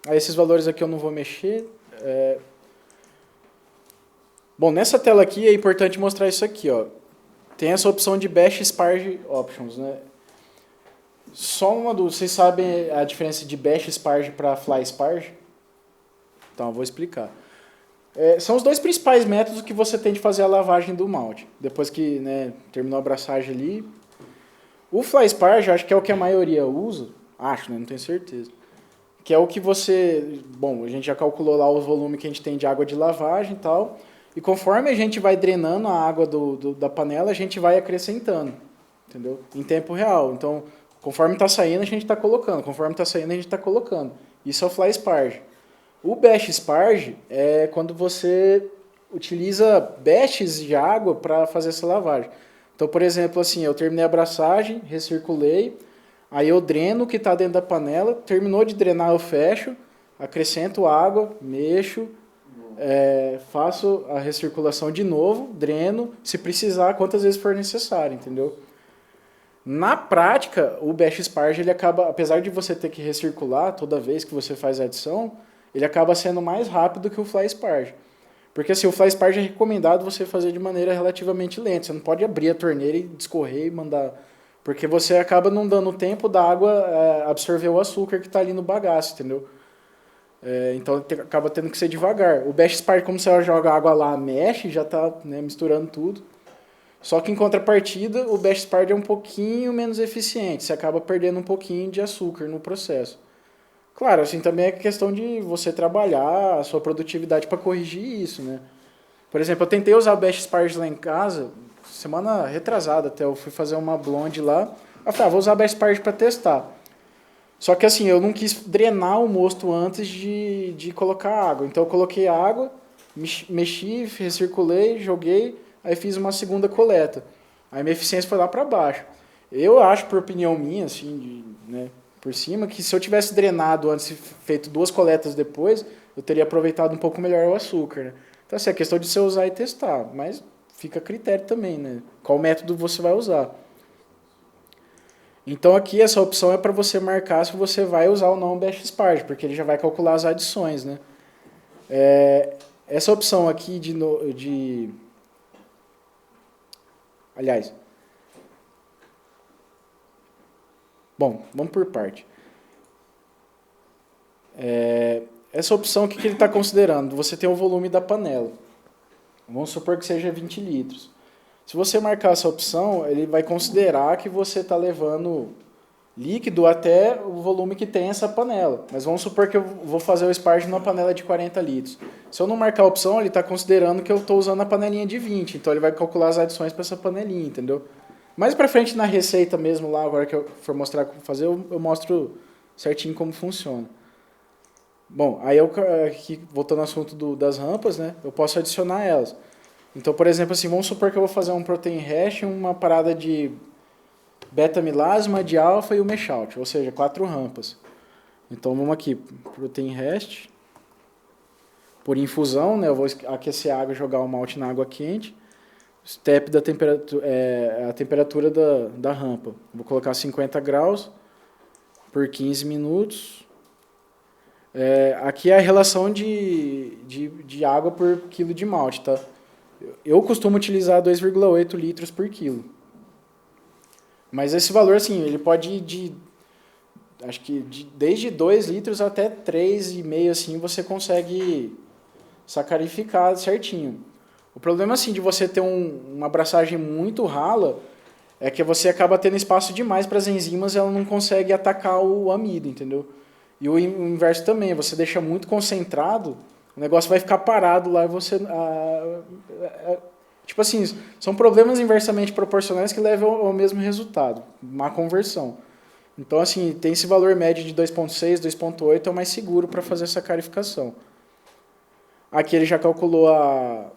[SPEAKER 1] Aí esses valores aqui eu não vou mexer. Bom, nessa tela aqui é importante mostrar isso aqui, ó. Tem essa opção de Bash Sparge Options, né? Só uma dúvida, vocês sabem a diferença de bash sparge para fly sparge? Então, eu vou explicar. São os dois principais métodos que você tem de fazer a lavagem do malte. Depois que, né, terminou a abraçagem ali. O fly sparge, acho que é o que a maioria usa. Acho, né, não tenho certeza. Que é o que você... Bom, a gente já calculou lá o volume que a gente tem de água de lavagem e tal. E conforme a gente vai drenando a água da panela, a gente vai acrescentando. Entendeu? Em tempo real. Então, conforme está saindo, a gente está colocando. Conforme está saindo, a gente está colocando. Isso é o fly sparge. O bash sparge é quando você utiliza bashes de água para fazer essa lavagem. Então, por exemplo, assim, eu terminei a abraçagem, recirculei, aí eu dreno o que está dentro da panela, terminou de drenar, eu fecho, acrescento água, mexo, faço a recirculação de novo, dreno, se precisar, quantas vezes for necessário, entendeu? Na prática, o bash sparge, ele acaba, apesar de você ter que recircular toda vez que você faz a adição, ele acaba sendo mais rápido que o fly sparge. Porque assim, o fly sparge é recomendado você fazer de maneira relativamente lenta. Você não pode abrir a torneira e descorrer e mandar... Porque você acaba não dando tempo da água absorver o açúcar que está ali no bagaço, entendeu? Então acaba tendo que ser devagar. O bash sparge, como você joga água lá, mexe, já está, né, misturando tudo. Só que em contrapartida, o bash sparge é um pouquinho menos eficiente. Você acaba perdendo um pouquinho de açúcar no processo. Claro, assim, também é questão de você trabalhar a sua produtividade para corrigir isso, né? Por exemplo, eu tentei usar o bash sparge lá em casa, semana retrasada até, eu fui fazer uma blonde lá. Eu falei, vou usar bash sparge para testar. Só que assim, eu não quis drenar o mosto antes de colocar água. Então eu coloquei água, mexi, recirculei, joguei, aí fiz uma segunda coleta. Aí minha eficiência foi lá para baixo. Eu acho, por opinião minha, assim, né, por cima, que se eu tivesse drenado antes e feito 2 coletas depois, eu teria aproveitado um pouco melhor o açúcar, né? Então, assim, é questão de você usar e testar, mas fica a critério também, né? Qual método você vai usar. Então, aqui, essa opção é para você marcar se você vai usar ou não o bash sparge, porque ele já vai calcular as adições, né? Essa opção aqui Aliás... Bom, vamos por parte. Essa opção, o que ele está considerando? Você tem o volume da panela. Vamos supor que seja 20 litros. Se você marcar essa opção, ele vai considerar que você está levando líquido até o volume que tem essa panela. Mas vamos supor que eu vou fazer o sparge numa panela de 40 litros. Se eu não marcar a opção, ele está considerando que eu estou usando a panelinha de 20. Então ele vai calcular as adições para essa panelinha, entendeu? Mais pra frente na receita mesmo lá, agora que eu for mostrar como fazer, eu mostro certinho como funciona. Bom, aí aqui, voltando ao assunto das rampas, né, eu posso adicionar elas. Então, por exemplo, assim, vamos supor que eu vou fazer um protein hash, uma parada de beta-amilase, uma de alfa e o mesh out, ou seja, 4 rampas. Então vamos aqui, protein hash, por infusão, né, eu vou aquecer a água e jogar o malte na água quente. Step da temperatura, a temperatura da rampa. Vou colocar 50 graus por 15 minutos. Aqui é a relação de água por quilo de malte, tá? Eu costumo utilizar 2,8 litros por quilo. Mas esse valor, assim, ele pode ir desde 2 litros até 3,5, assim, você consegue sacarificar certinho. O problema, assim, de você ter uma abraçagem muito rala é que você acaba tendo espaço demais para as enzimas e ela não consegue atacar o amido, entendeu? E o inverso também, você deixa muito concentrado, o negócio vai ficar parado lá e você... tipo assim, são problemas inversamente proporcionais que levam ao mesmo resultado, má conversão. Então, assim, tem esse valor médio de 2,6, 2,8 é o mais seguro para fazer essa carificação. Aqui ele já calculou a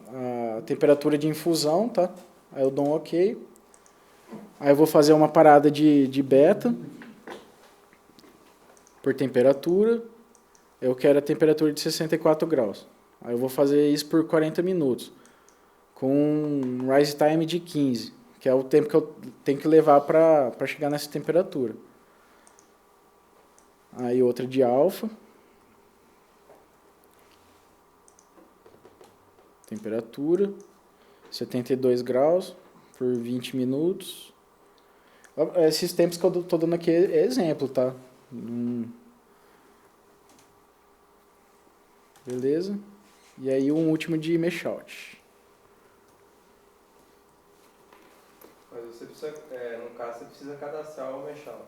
[SPEAKER 1] temperatura de infusão, tá? Aí eu dou um OK. Aí eu vou fazer uma parada de beta por temperatura. Eu quero a temperatura de 64 graus. Aí eu vou fazer isso por 40 minutos. Com um rise time de 15, que é o tempo que eu tenho que levar para chegar nessa temperatura. Aí outra de alfa. Temperatura, 72 graus por 20 minutos. Esses tempos que eu tô dando aqui é exemplo, tá? Beleza? E aí um último de mashout.
[SPEAKER 7] Mas você precisa, no caso, você precisa cadastrar o mashout.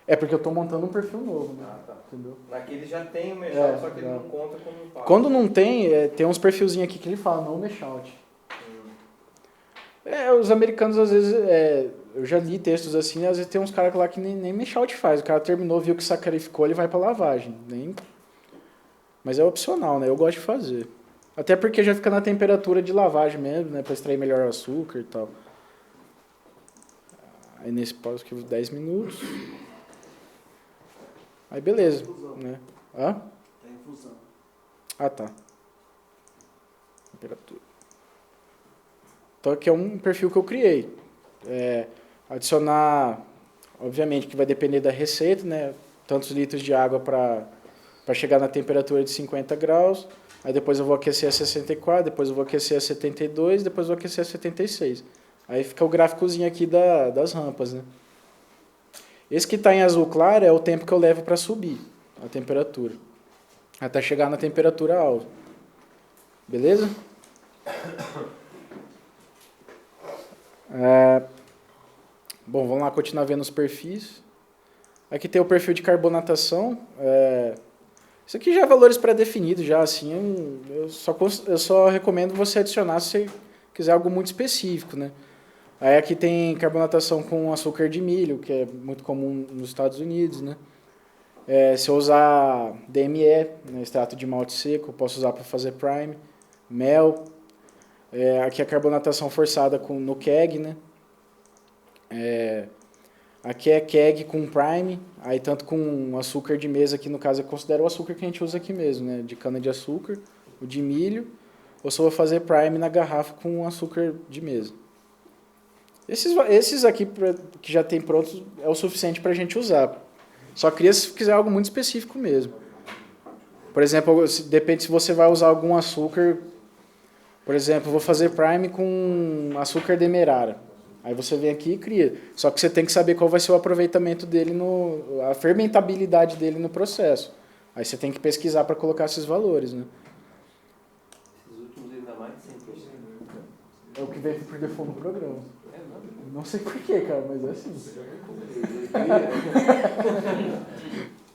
[SPEAKER 1] É porque eu tô montando um perfil novo, né?
[SPEAKER 7] Tá.
[SPEAKER 1] Entendeu?
[SPEAKER 7] Naquele já tem o mashout, só que ele não conta como pago.
[SPEAKER 1] Quando não tem, tem uns perfilzinhos aqui que ele fala, não mashout. Os americanos às vezes, eu já li textos assim, às vezes tem uns caras lá que nem mashout faz. O cara terminou, viu que sacrificou, ele vai pra lavagem. Mas é opcional, né? Eu gosto de fazer. Até porque já fica na temperatura de lavagem mesmo, né? Pra extrair melhor o açúcar e tal. Aí nesse pausa aqui, 10 minutos. Aí beleza. Né? Hã?
[SPEAKER 6] Tá em infusão.
[SPEAKER 1] Ah, tá. Temperatura. Então aqui é um perfil que eu criei. Adicionar, obviamente que vai depender da receita, né? Tantos litros de água para chegar na temperatura de 50 graus. Aí depois eu vou aquecer a 64, depois eu vou aquecer a 72, depois eu vou aquecer a 76. Aí fica o gráficozinho aqui das rampas, né? Esse que está em azul claro é o tempo que eu levo para subir a temperatura. Até chegar na temperatura alta. Beleza? Bom, vamos lá continuar vendo os perfis. Aqui tem o perfil de carbonatação. Isso aqui já é valores pré-definidos, já assim. Eu só recomendo você adicionar se você quiser algo muito específico, né? Aí aqui tem carbonatação com açúcar de milho, que é muito comum nos Estados Unidos, né? Se eu usar DME, né, extrato de malte seco, eu posso usar para fazer prime, mel. Aqui a carbonatação forçada no keg, né? Aqui é keg com prime, aí tanto com açúcar de mesa, que no caso eu considero o açúcar que a gente usa aqui mesmo, né? De cana de açúcar, o de milho, ou se eu vou fazer prime na garrafa com açúcar de mesa. Esses aqui que já tem prontos é o suficiente para a gente usar. Só queria se quiser algo muito específico mesmo. Por exemplo, depende se você vai usar algum açúcar. Por exemplo, vou fazer prime com açúcar demerara. Aí você vem aqui e cria. Só que você tem que saber qual vai ser o aproveitamento dele, a fermentabilidade dele no processo. Aí você tem que pesquisar para colocar esses valores, né?
[SPEAKER 7] Esses últimos ainda mais de 100%.
[SPEAKER 1] É o que vem por default no programa. Não sei porquê, cara, mas é assim.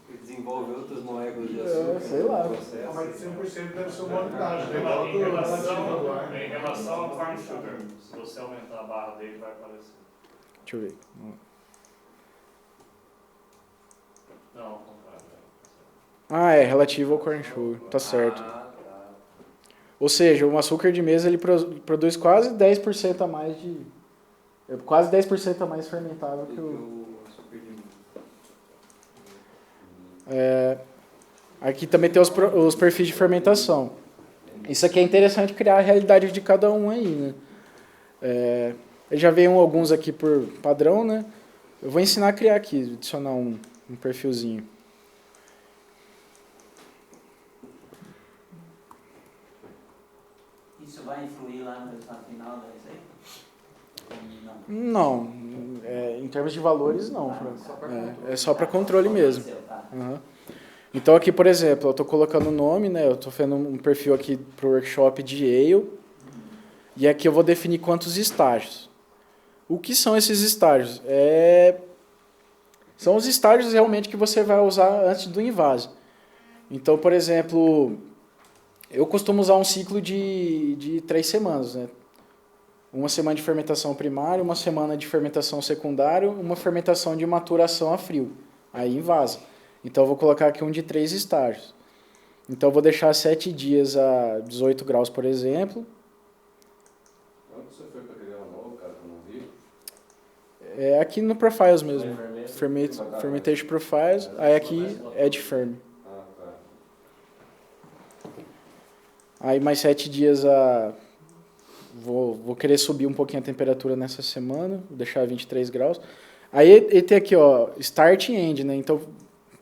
[SPEAKER 7] Ele desenvolve outras moléculas de açúcar.
[SPEAKER 1] Sei lá.
[SPEAKER 8] Mas 100% deve ser uma unidade.
[SPEAKER 9] Em relação ao corn sugar, se você aumentar a barra dele, vai aparecer.
[SPEAKER 1] Deixa eu ver.
[SPEAKER 9] Não, ao contrário.
[SPEAKER 1] É relativo ao corn sugar, tá certo. Ou seja, um açúcar de mesa ele produz quase 10% a mais quase 10% a mais fermentável que o
[SPEAKER 7] açúcar de
[SPEAKER 1] milho. Aqui também tem os perfis de fermentação. Isso aqui é interessante criar a realidade de cada um aí, né? Já veio alguns aqui por padrão, né? Eu vou ensinar a criar aqui, adicionar um perfilzinho.
[SPEAKER 2] Isso vai influir lá no resultado final da receita?
[SPEAKER 1] Não, em termos de valores não, é só para controle mesmo. Uhum. Então aqui, por exemplo, eu estou colocando o nome, né? Eu estou fazendo um perfil aqui para o workshop de Ale, e aqui eu vou definir quantos estágios. O que são esses estágios? São os estágios realmente que você vai usar antes do invase. Então, por exemplo, eu costumo usar um ciclo de 3 semanas, né? Uma semana de fermentação primária, uma semana de fermentação secundária, uma fermentação de maturação a frio. Aí invasa. Então eu vou colocar aqui um de 3 estágios. Então eu vou deixar 7 dias a 18 graus, por exemplo.
[SPEAKER 5] Onde você foi para criar um novo, cara, que eu não vi?
[SPEAKER 1] Aqui no Profiles mesmo. Fermentation Profiles. Aí aqui é de Ferm. Aí mais 7 dias a... Vou querer subir um pouquinho a temperatura nessa semana, vou deixar 23 graus. Aí ele tem aqui, ó, start e end, né? Então,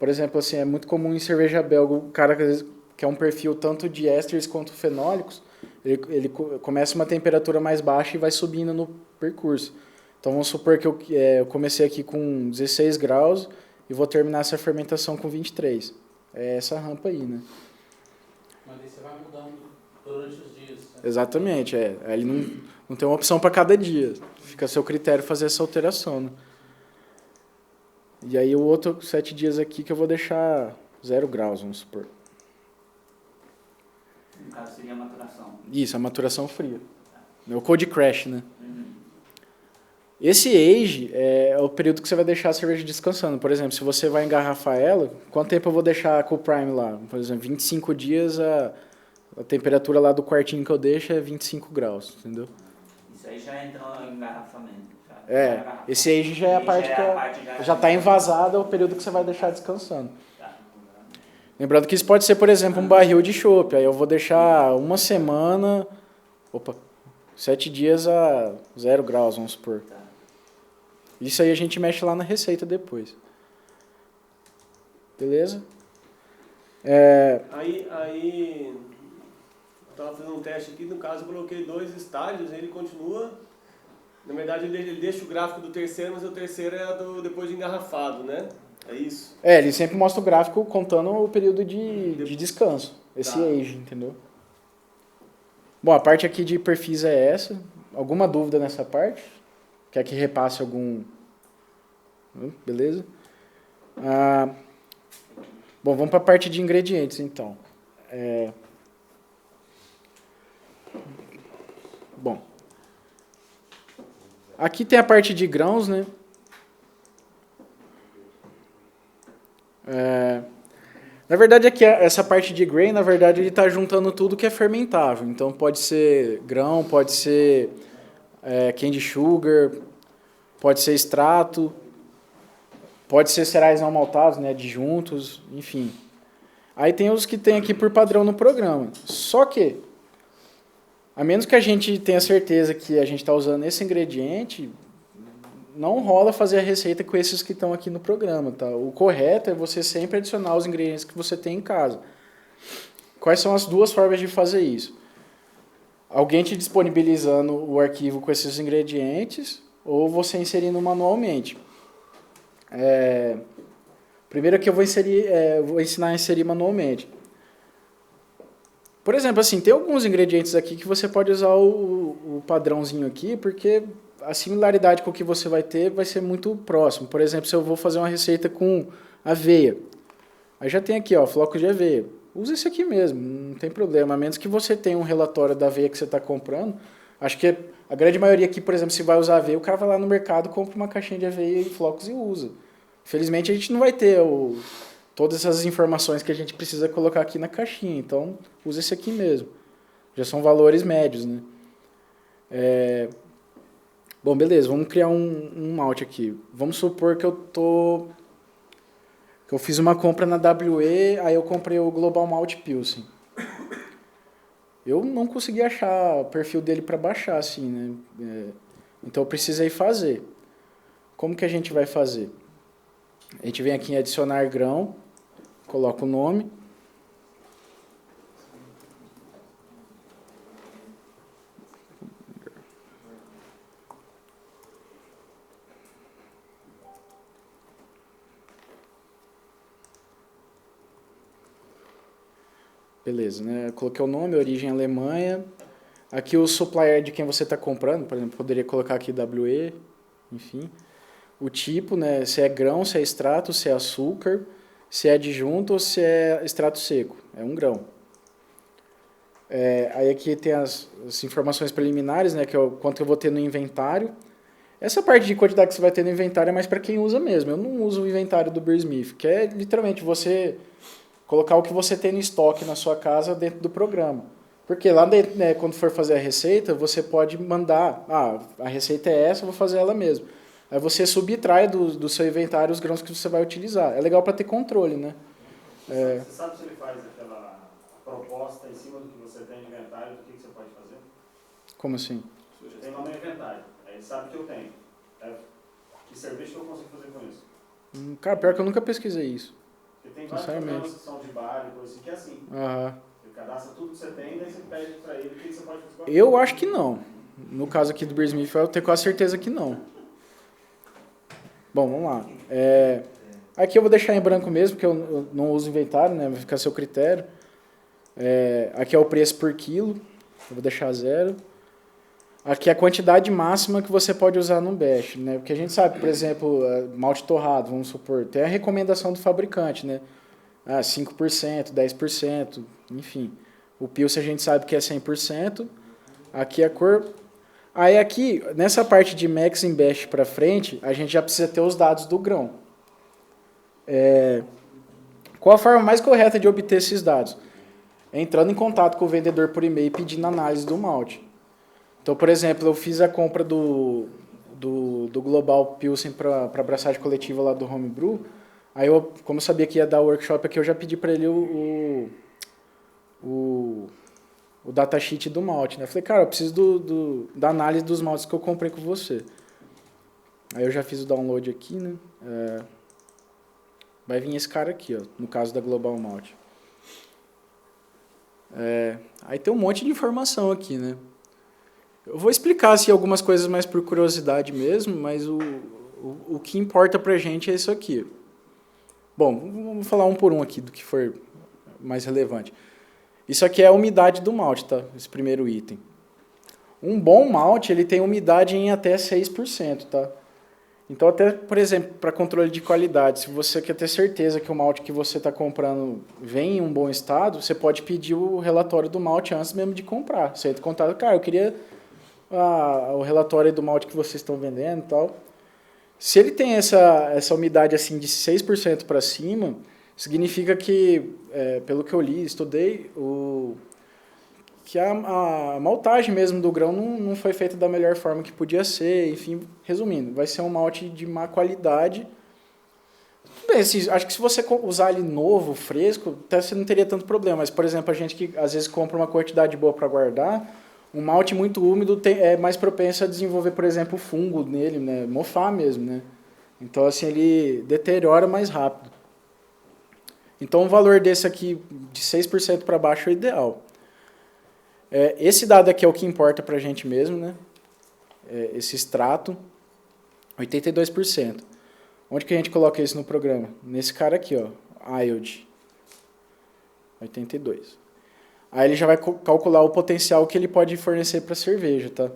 [SPEAKER 1] por exemplo, assim, é muito comum em cerveja belga, o cara que às vezes quer um perfil tanto de ésteres quanto fenólicos, ele começa uma temperatura mais baixa e vai subindo no percurso. Então vamos supor que eu comecei aqui com 16 graus e vou terminar essa fermentação com 23. É essa rampa aí, né?
[SPEAKER 11] Mas aí você vai mudando durante os dias. Né?
[SPEAKER 1] Exatamente, Ele não tem uma opção para cada dia. Fica a seu critério fazer essa alteração, né? E aí o outro 7 dias aqui que eu vou deixar 0 graus, vamos supor.
[SPEAKER 2] No caso seria a maturação.
[SPEAKER 1] Isso, a maturação fria. O cold crash, né? Esse age é o período que você vai deixar a cerveja descansando. Por exemplo, se você vai engarrafar ela, quanto tempo eu vou deixar a cool prime lá? Por exemplo, 25 dias, a temperatura lá do quartinho que eu deixo é 25 graus, entendeu?
[SPEAKER 2] Isso aí já entrou em engarrafamento.
[SPEAKER 1] Esse age já é a parte que já está envasada, é o período que você vai deixar descansando. Lembrando que isso pode ser, por exemplo, um barril de chopp. Aí eu vou deixar uma semana, 7 dias a 0 graus, vamos supor. Isso aí a gente mexe lá na receita depois. Beleza?
[SPEAKER 3] Aí eu estava fazendo um teste aqui, no caso eu coloquei 2 estágios, ele continua. Na verdade ele deixa o gráfico do terceiro, mas o terceiro é depois de engarrafado, né? É isso?
[SPEAKER 1] Ele sempre mostra o gráfico contando o período de descanso. Esse age, entendeu? Bom, a parte aqui de perfis é essa. Alguma dúvida nessa parte? Quer que repasse algum... Beleza? Bom, vamos para a parte de ingredientes, então. Bom. Aqui tem a parte de grãos, né? Na verdade, aqui essa parte de grain, na verdade, ele está juntando tudo que é fermentável. Então, pode ser grão, pode ser candy sugar, pode ser extrato, pode ser cereais não maltados, né, adjuntos, enfim. Aí tem os que tem aqui por padrão no programa. Só que, a menos que a gente tenha certeza que a gente está usando esse ingrediente, não rola fazer a receita com esses que estão aqui no programa, tá? O correto é você sempre adicionar os ingredientes que você tem em casa. Quais são as 2 formas de fazer isso? Alguém te disponibilizando o arquivo com esses ingredientes ou você inserindo manualmente. Primeiro que eu vou ensinar a inserir manualmente. Por exemplo, assim, tem alguns ingredientes aqui que você pode usar o padrãozinho aqui, porque a similaridade com o que você vai ter vai ser muito próximo. Por exemplo, se eu vou fazer uma receita com aveia, aí já tem aqui, flocos de aveia. Usa esse aqui mesmo, não tem problema. A menos que você tenha um relatório da aveia que você está comprando. Acho que a grande maioria aqui, por exemplo, se vai usar aveia, o cara vai lá no mercado, compra uma caixinha de aveia e flocos e usa. Felizmente a gente não vai ter todas essas informações que a gente precisa colocar aqui na caixinha. Então, usa esse aqui mesmo. Já são valores médios, né? Bom, beleza, vamos criar um malte aqui. Vamos supor que eu fiz uma compra na WE, aí eu comprei o Global Malt Pilsen. Eu não consegui achar o perfil dele para baixar, assim, né? Então eu precisei fazer. Como que a gente vai fazer? A gente vem aqui em adicionar grão, coloca o nome. Beleza, né? Coloquei o nome, origem Alemanha. Aqui o supplier de quem você está comprando, por exemplo, poderia colocar aqui WE, enfim. O tipo, né? Se é grão, se é extrato, se é açúcar, se é adjunto ou se é extrato seco. É um grão. Aí aqui tem as informações preliminares, né? Que é o quanto eu vou ter no inventário. Essa parte de quantidade que você vai ter no inventário é mais para quem usa mesmo. Eu não uso o inventário do Beersmith, que é literalmente você colocar o que você tem no estoque na sua casa dentro do programa. Porque lá dentro, né, quando for fazer a receita, você pode mandar, a receita é essa, eu vou fazer ela mesmo. Aí você subtrai do seu inventário os grãos que você vai utilizar. É legal para ter controle, né?
[SPEAKER 9] Você sabe se ele faz aquela proposta em cima do que você tem de inventário, do que você pode fazer?
[SPEAKER 1] Como assim?
[SPEAKER 9] Eu tenho lá no inventário, aí ele sabe que eu tenho. Que cerveja que eu consigo fazer com isso?
[SPEAKER 1] Cara, pior que eu nunca pesquisei isso.
[SPEAKER 9] Porque tem vários programas que são de bar e coisa assim, que é assim. Você cadastra tudo que você tem, daí você pede para ele o que você pode fazer com
[SPEAKER 1] Eu acho que não. No caso aqui do Beersmith, eu tenho quase certeza que não. Bom, vamos lá. Aqui eu vou deixar em branco mesmo, porque eu não uso inventário, né? Vai ficar a seu critério. Aqui é o preço por quilo, eu vou deixar 0. Aqui é a quantidade máxima que você pode usar no bash, né? Porque a gente sabe, por exemplo, malte torrado, vamos supor, tem a recomendação do fabricante, né? 5%, 10%, enfim. O Pilsen a gente sabe que é 100%. Aqui a cor... Aí aqui, nessa parte de Max em Bash para frente, a gente já precisa ter os dados do grão. Qual a forma mais correta de obter esses dados? Entrando em contato com o vendedor por e-mail e pedindo análise do malte. Então, por exemplo, eu fiz a compra do Global Pilsen para abraçagem coletiva lá do Homebrew. Aí, como eu sabia que ia dar o workshop aqui, eu já pedi para ele o datasheet do malte, né? Eu falei, cara, eu preciso da análise dos maltes que eu comprei com você. Aí eu já fiz o download aqui, né? Vai vir esse cara aqui, ó, no caso da Global Malt. Aí tem um monte de informação aqui, né? Eu vou explicar assim, algumas coisas mais por curiosidade mesmo, mas o que importa pra gente é isso aqui. Bom, vamos falar um por um aqui do que for mais relevante. Isso aqui é a umidade do malte, tá? Esse primeiro item. Um bom malte, ele tem umidade em até 6%, tá? Então, até, por exemplo, para controle de qualidade, se você quer ter certeza que o malte que você está comprando vem em um bom estado, você pode pedir o relatório do malte antes mesmo de comprar. Você entra em contato, cara, eu queria o relatório do malte que vocês estão vendendo e tal. Se ele tem essa umidade assim de 6% para cima, significa que, pelo que eu li, estudei, que a maltagem mesmo do grão não foi feita da melhor forma que podia ser. Enfim, resumindo, vai ser um malte de má qualidade. Bem, assim, acho que se você usar ele novo, fresco, até você não teria tanto problema. Mas, por exemplo, a gente que às vezes compra uma quantidade boa para guardar, um malte muito úmido é mais propenso a desenvolver, por exemplo, fungo nele, né? Mofar mesmo, né? Então, assim, ele deteriora mais rápido. Então, um valor desse aqui, de 6% para baixo, é o ideal. Esse dado aqui é o que importa para a gente mesmo, né? Esse extrato, 82%. Onde que a gente coloca isso no programa? Nesse cara aqui, ó, IOD, 82%. Aí ele já vai calcular o potencial que ele pode fornecer para a cerveja, tá?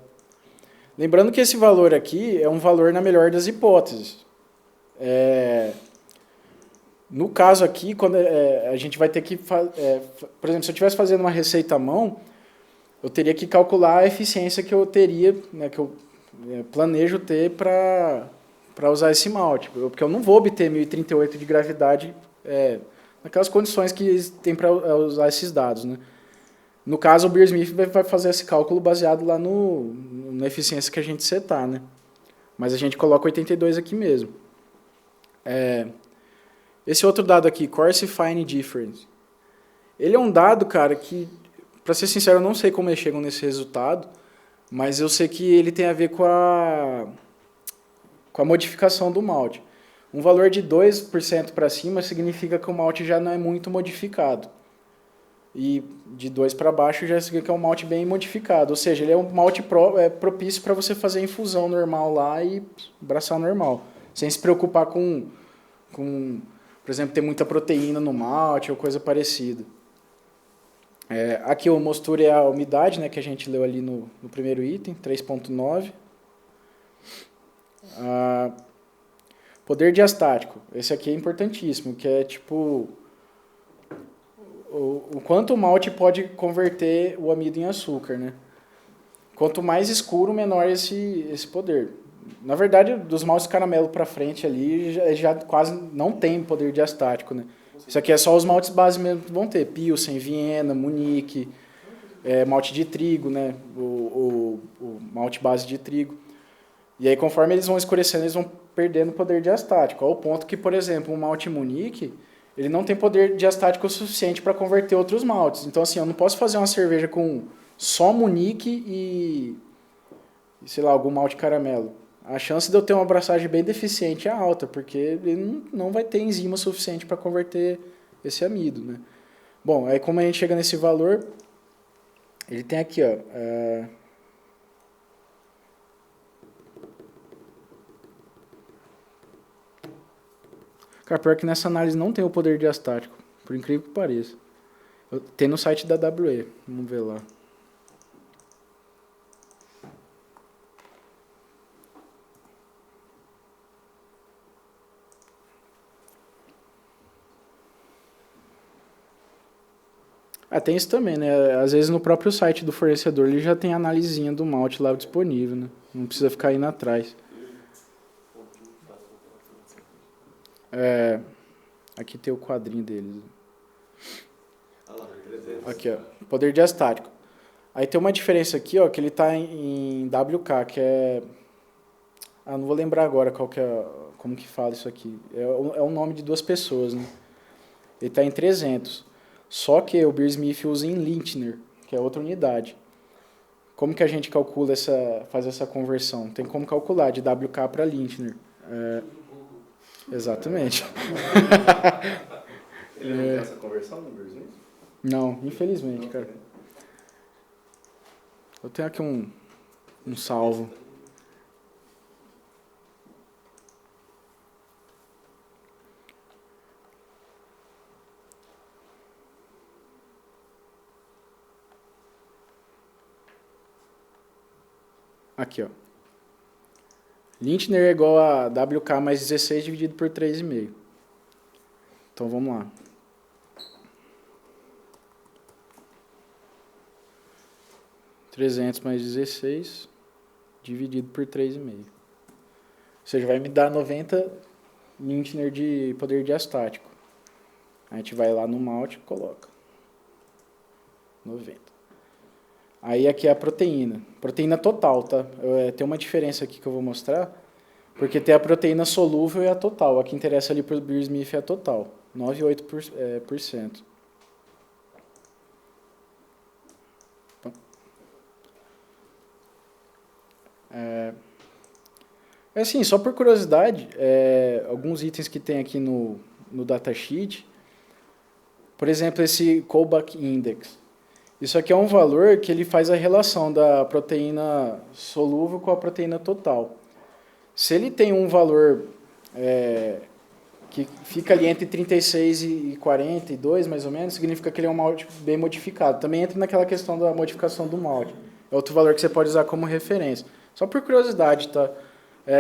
[SPEAKER 1] Lembrando que esse valor aqui é um valor na melhor das hipóteses. No caso aqui, quando a gente vai ter que... por exemplo, se eu estivesse fazendo uma receita à mão, eu teria que calcular a eficiência que eu teria, né, que eu planejo ter para usar esse malte. Porque eu não vou obter 1038 de gravidade naquelas condições que tem para usar esses dados, né? No caso, o Beersmith vai fazer esse cálculo baseado lá na eficiência que a gente setar, né? Mas a gente coloca 82 aqui mesmo. Esse outro dado aqui, Coarse Fine Difference. Ele é um dado, cara, que, para ser sincero, eu não sei como eles chegam nesse resultado, mas eu sei que ele tem a ver com a modificação do malte. Um valor de 2% para cima significa que o malte já não é muito modificado. E de 2 para baixo já significa que é um malte bem modificado. Ou seja, ele é um malte propício para você fazer infusão normal lá e braçar normal. Sem se preocupar com, por exemplo, ter muita proteína no malte ou coisa parecida. Aqui o mostura é a umidade, né, que a gente leu ali no primeiro item, 3.9. Poder diastático. Esse aqui é importantíssimo, que é tipo... o quanto o malte pode converter o amido em açúcar, né? Quanto mais escuro, menor esse poder. Na verdade, dos maltes caramelo para frente ali, já quase não tem poder diastático, né? Isso aqui é só os maltes base mesmo que vão ter. Pilsen, Viena, Munique, malte de trigo, né? O malte base de trigo. E aí, conforme eles vão escurecendo, eles vão perdendo poder diastático. Ao ponto que, por exemplo, um malte Munique, ele não tem poder diastático suficiente para converter outros maltes. Então, assim, eu não posso fazer uma cerveja com só Munique e sei lá, algum malte caramelo. A chance de eu ter uma abraçagem bem deficiente é alta, porque ele não vai ter enzima suficiente para converter esse amido, né? Bom, aí como a gente chega nesse valor, ele tem aqui, ó, Cara, pior que nessa análise não tem o poder diastático, por incrível que pareça. Tem no site da WE, vamos ver lá. Tem isso também, né? Às vezes no próprio site do fornecedor ele já tem a analisinha do malte lá disponível, né? Não precisa ficar indo atrás. Aqui tem o quadrinho deles. Aqui, ó. Poder diastático. Aí tem uma diferença aqui, ó, que ele está em WK, que é... não vou lembrar agora qual que é, como que fala isso aqui. É o nome de 2 pessoas, né? Ele está em 300. Só que o Beersmith usa em Lintner, que é outra unidade. Como que a gente calcula faz essa conversão? Tem como calcular de WK para Lintner. Exatamente.
[SPEAKER 13] Ele não tem essa conversão no Beersmith?
[SPEAKER 1] Não, infelizmente, cara. Eu tenho aqui um salvo. Aqui, ó. Lintner é igual a WK mais 16 dividido por 3,5. Então, vamos lá. (300 mais 16 dividido por 3,5. Ou seja, vai me dar 90 Lintner de poder diastático. A gente vai lá no malte e coloca 90. Aí aqui é a proteína. Proteína total, tá? Tem uma diferença aqui que eu vou mostrar. Porque tem a proteína solúvel e a total. A que interessa ali para o Beersmith é a total. 9,8%. Assim, só por curiosidade, alguns itens que tem aqui no datasheet. Por exemplo, esse Callback Index. Isso aqui é um valor que ele faz a relação da proteína solúvel com a proteína total. Se ele tem um valor que fica ali entre 36 e 42, mais ou menos, significa que ele é um malte bem modificado. Também entra naquela questão da modificação do malte. É outro valor que você pode usar como referência. Só por curiosidade, tá?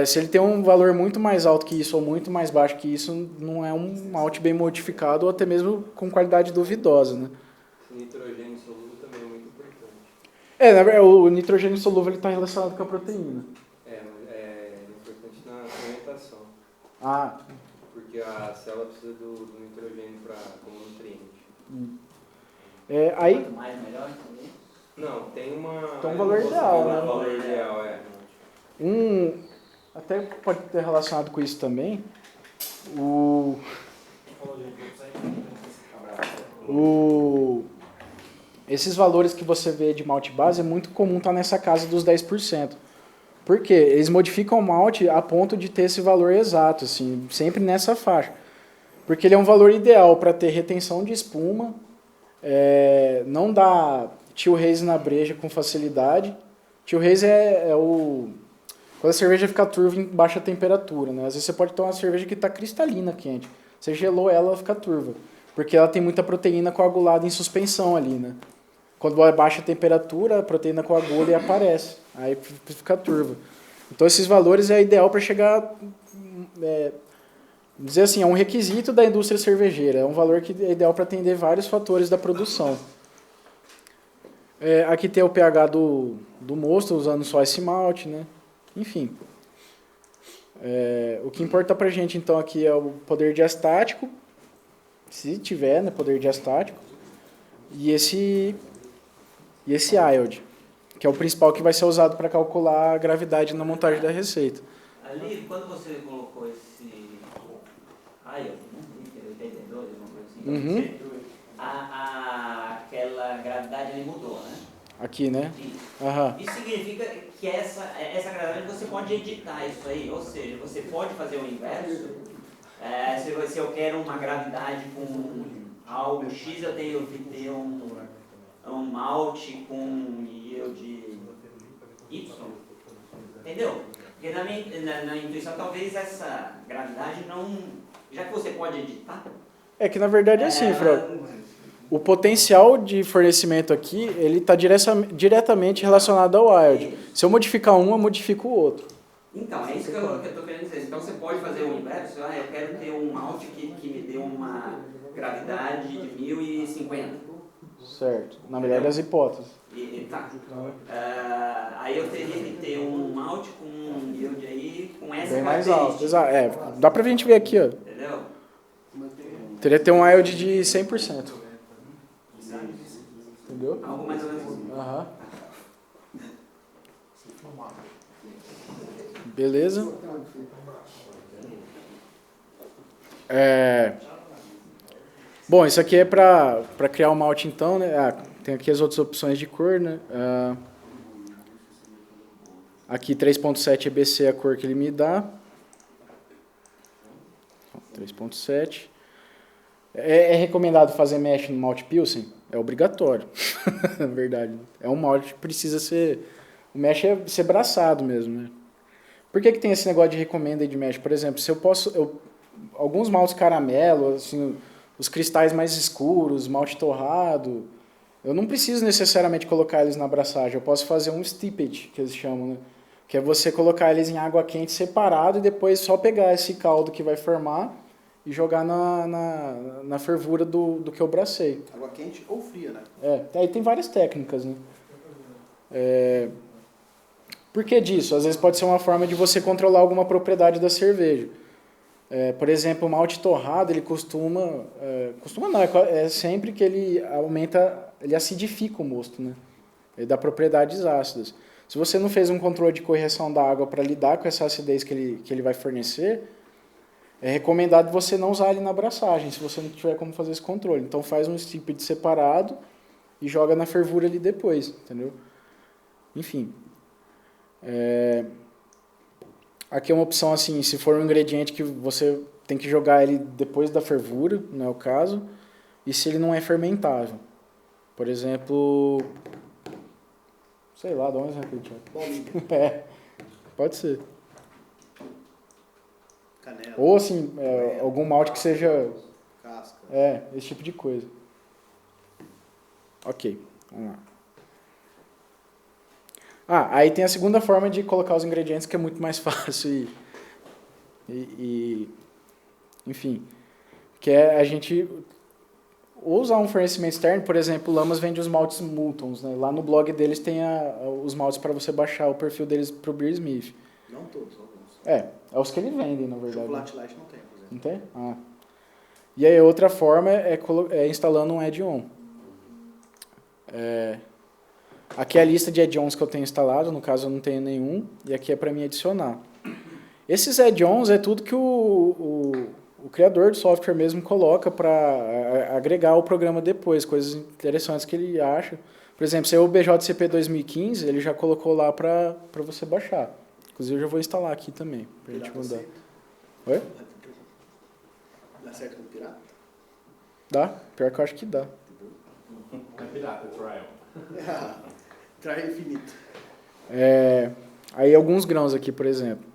[SPEAKER 1] Se ele tem um valor muito mais alto que isso ou muito mais baixo que isso, não é um malte bem modificado ou até mesmo com qualidade duvidosa, né?
[SPEAKER 7] Nitrogênio solúvel também é muito importante.
[SPEAKER 1] O nitrogênio solúvel está relacionado com a proteína.
[SPEAKER 7] É importante na fermentação. Porque a célula precisa do nitrogênio como nutriente.
[SPEAKER 2] Quanto mais, melhor também?
[SPEAKER 7] Não, tem
[SPEAKER 1] um valor ideal, né?
[SPEAKER 7] Um valor ideal,
[SPEAKER 1] Até pode ter relacionado com isso também. Esses valores que você vê de malte base é muito comum estar nessa casa dos 10%. Por quê? Eles modificam o malte a ponto de ter esse valor exato, assim, sempre nessa faixa. Porque ele é um valor ideal para ter retenção de espuma, não dá tio haze na breja com facilidade. Tio haze quando a cerveja fica turva em baixa temperatura, né? Às vezes você pode tomar uma cerveja que está cristalina quente. Você gelou ela fica turva. Porque ela tem muita proteína coagulada em suspensão ali, né? Quando é baixa temperatura, a proteína coagula e aparece. Aí fica turva. Então esses valores é ideal para chegar... dizer assim, é um requisito da indústria cervejeira. É um valor que é ideal para atender vários fatores da produção. Aqui tem o pH do mosto, usando só esse malte, né? Enfim. O que importa pra gente, então, aqui é o poder diastático, se tiver, né, poder diastático, e esse IOD, que é o principal que vai ser usado para calcular a gravidade na montagem da receita.
[SPEAKER 2] Ali, quando você colocou esse IOD, 82, alguma coisa assim, aquela gravidade ali mudou, né?
[SPEAKER 1] Aqui, né?
[SPEAKER 2] Isso significa que essa gravidade você pode editar isso aí, ou seja, você pode fazer o inverso. Se eu quero uma gravidade com algo X, eu tenho que ter um malte com yield Y. Entendeu? Porque na intuição talvez essa gravidade já que você pode editar...
[SPEAKER 1] É que na verdade é assim, Fran. O potencial de fornecimento aqui, ele está diretamente relacionado ao wild. Se eu modificar um, eu modifico o outro.
[SPEAKER 2] Então, é isso que eu estou querendo dizer. Então você pode fazer o inverso. Eu quero ter um malte que me dê uma gravidade de 1050.
[SPEAKER 1] Certo. Na melhor das hipóteses.
[SPEAKER 2] Tá. Aí eu teria que ter um malte com um yield aí com essa
[SPEAKER 1] bem mais
[SPEAKER 2] característica.
[SPEAKER 1] alto. Dá pra gente ver aqui, ó.
[SPEAKER 2] Entendeu?
[SPEAKER 1] Teria que ter um yield de 100%. Entendeu?
[SPEAKER 2] Algo mais ou menos assim.
[SPEAKER 1] Aham. Beleza. Bom, isso aqui é para criar o malte então, né? Tem aqui as outras opções de cor, né? Aqui 3.7 EBC é a cor que ele me dá. 3.7. É recomendado fazer mesh no malte Pilsen? É obrigatório, na verdade. É um malte que precisa ser... O mesh é ser braçado mesmo, né? Por que tem esse negócio de recomenda de mesh? Por exemplo, se eu posso... alguns maltes caramelo, assim, os cristais mais escuros, malte torrado, eu não preciso necessariamente colocar eles na abraçagem. Eu posso fazer um steepage, que eles chamam, né? Que é você colocar eles em água quente separado e depois só pegar esse caldo que vai formar e jogar na fervura do que eu bracei.
[SPEAKER 6] Água quente ou fria, né?
[SPEAKER 1] Aí tem várias técnicas, né? Por que disso? Às vezes pode ser uma forma de você controlar alguma propriedade da cerveja. Por exemplo, o malte torrado, ele costuma não, é sempre que ele aumenta, ele acidifica o mosto, né? Ele dá propriedades ácidas. Se você não fez um controle de correção da água para lidar com essa acidez que ele vai fornecer, é recomendado você não usar ele na abraçagem, se você não tiver como fazer esse controle. Então faz um steepage separado e joga na fervura ali depois, entendeu? Enfim. Aqui é uma opção assim, se for um ingrediente que você tem que jogar ele depois da fervura, não é o caso, e se ele não é fermentável. Por exemplo... Sei lá, dá um exemplo, Thiago. Pode ser.
[SPEAKER 6] Canela.
[SPEAKER 1] Ou assim, algum malte que seja...
[SPEAKER 6] Casca.
[SPEAKER 1] Esse tipo de coisa. Ok, vamos lá. Aí tem a segunda forma de colocar os ingredientes, que é muito mais fácil enfim, que é a gente ou usar um fornecimento externo. Por exemplo, o Lamas vende os maltes Multons, né? Lá no blog deles tem os maltes para você baixar o perfil deles pro Beer Smith.
[SPEAKER 6] Não todos, alguns.
[SPEAKER 1] É os que eles vendem, na verdade.
[SPEAKER 6] Chocolate Light não tem, por exemplo.
[SPEAKER 1] Não tem? E aí outra forma é instalando um add-on. Aqui é a lista de add-ons que eu tenho instalado, no caso eu não tenho nenhum, e aqui é para mim adicionar. Esses add-ons é tudo que o criador do software mesmo coloca para agregar o programa depois, coisas interessantes que ele acha. Por exemplo, se é o BJCP 2015, ele já colocou lá para você baixar. Inclusive eu já vou instalar aqui também, para a gente mandar. Oi?
[SPEAKER 6] Dá certo com o pirata?
[SPEAKER 1] Dá, pior que eu acho que dá.
[SPEAKER 5] É pirata, trial.
[SPEAKER 6] Trial infinito.
[SPEAKER 1] Aí alguns grãos aqui, por exemplo.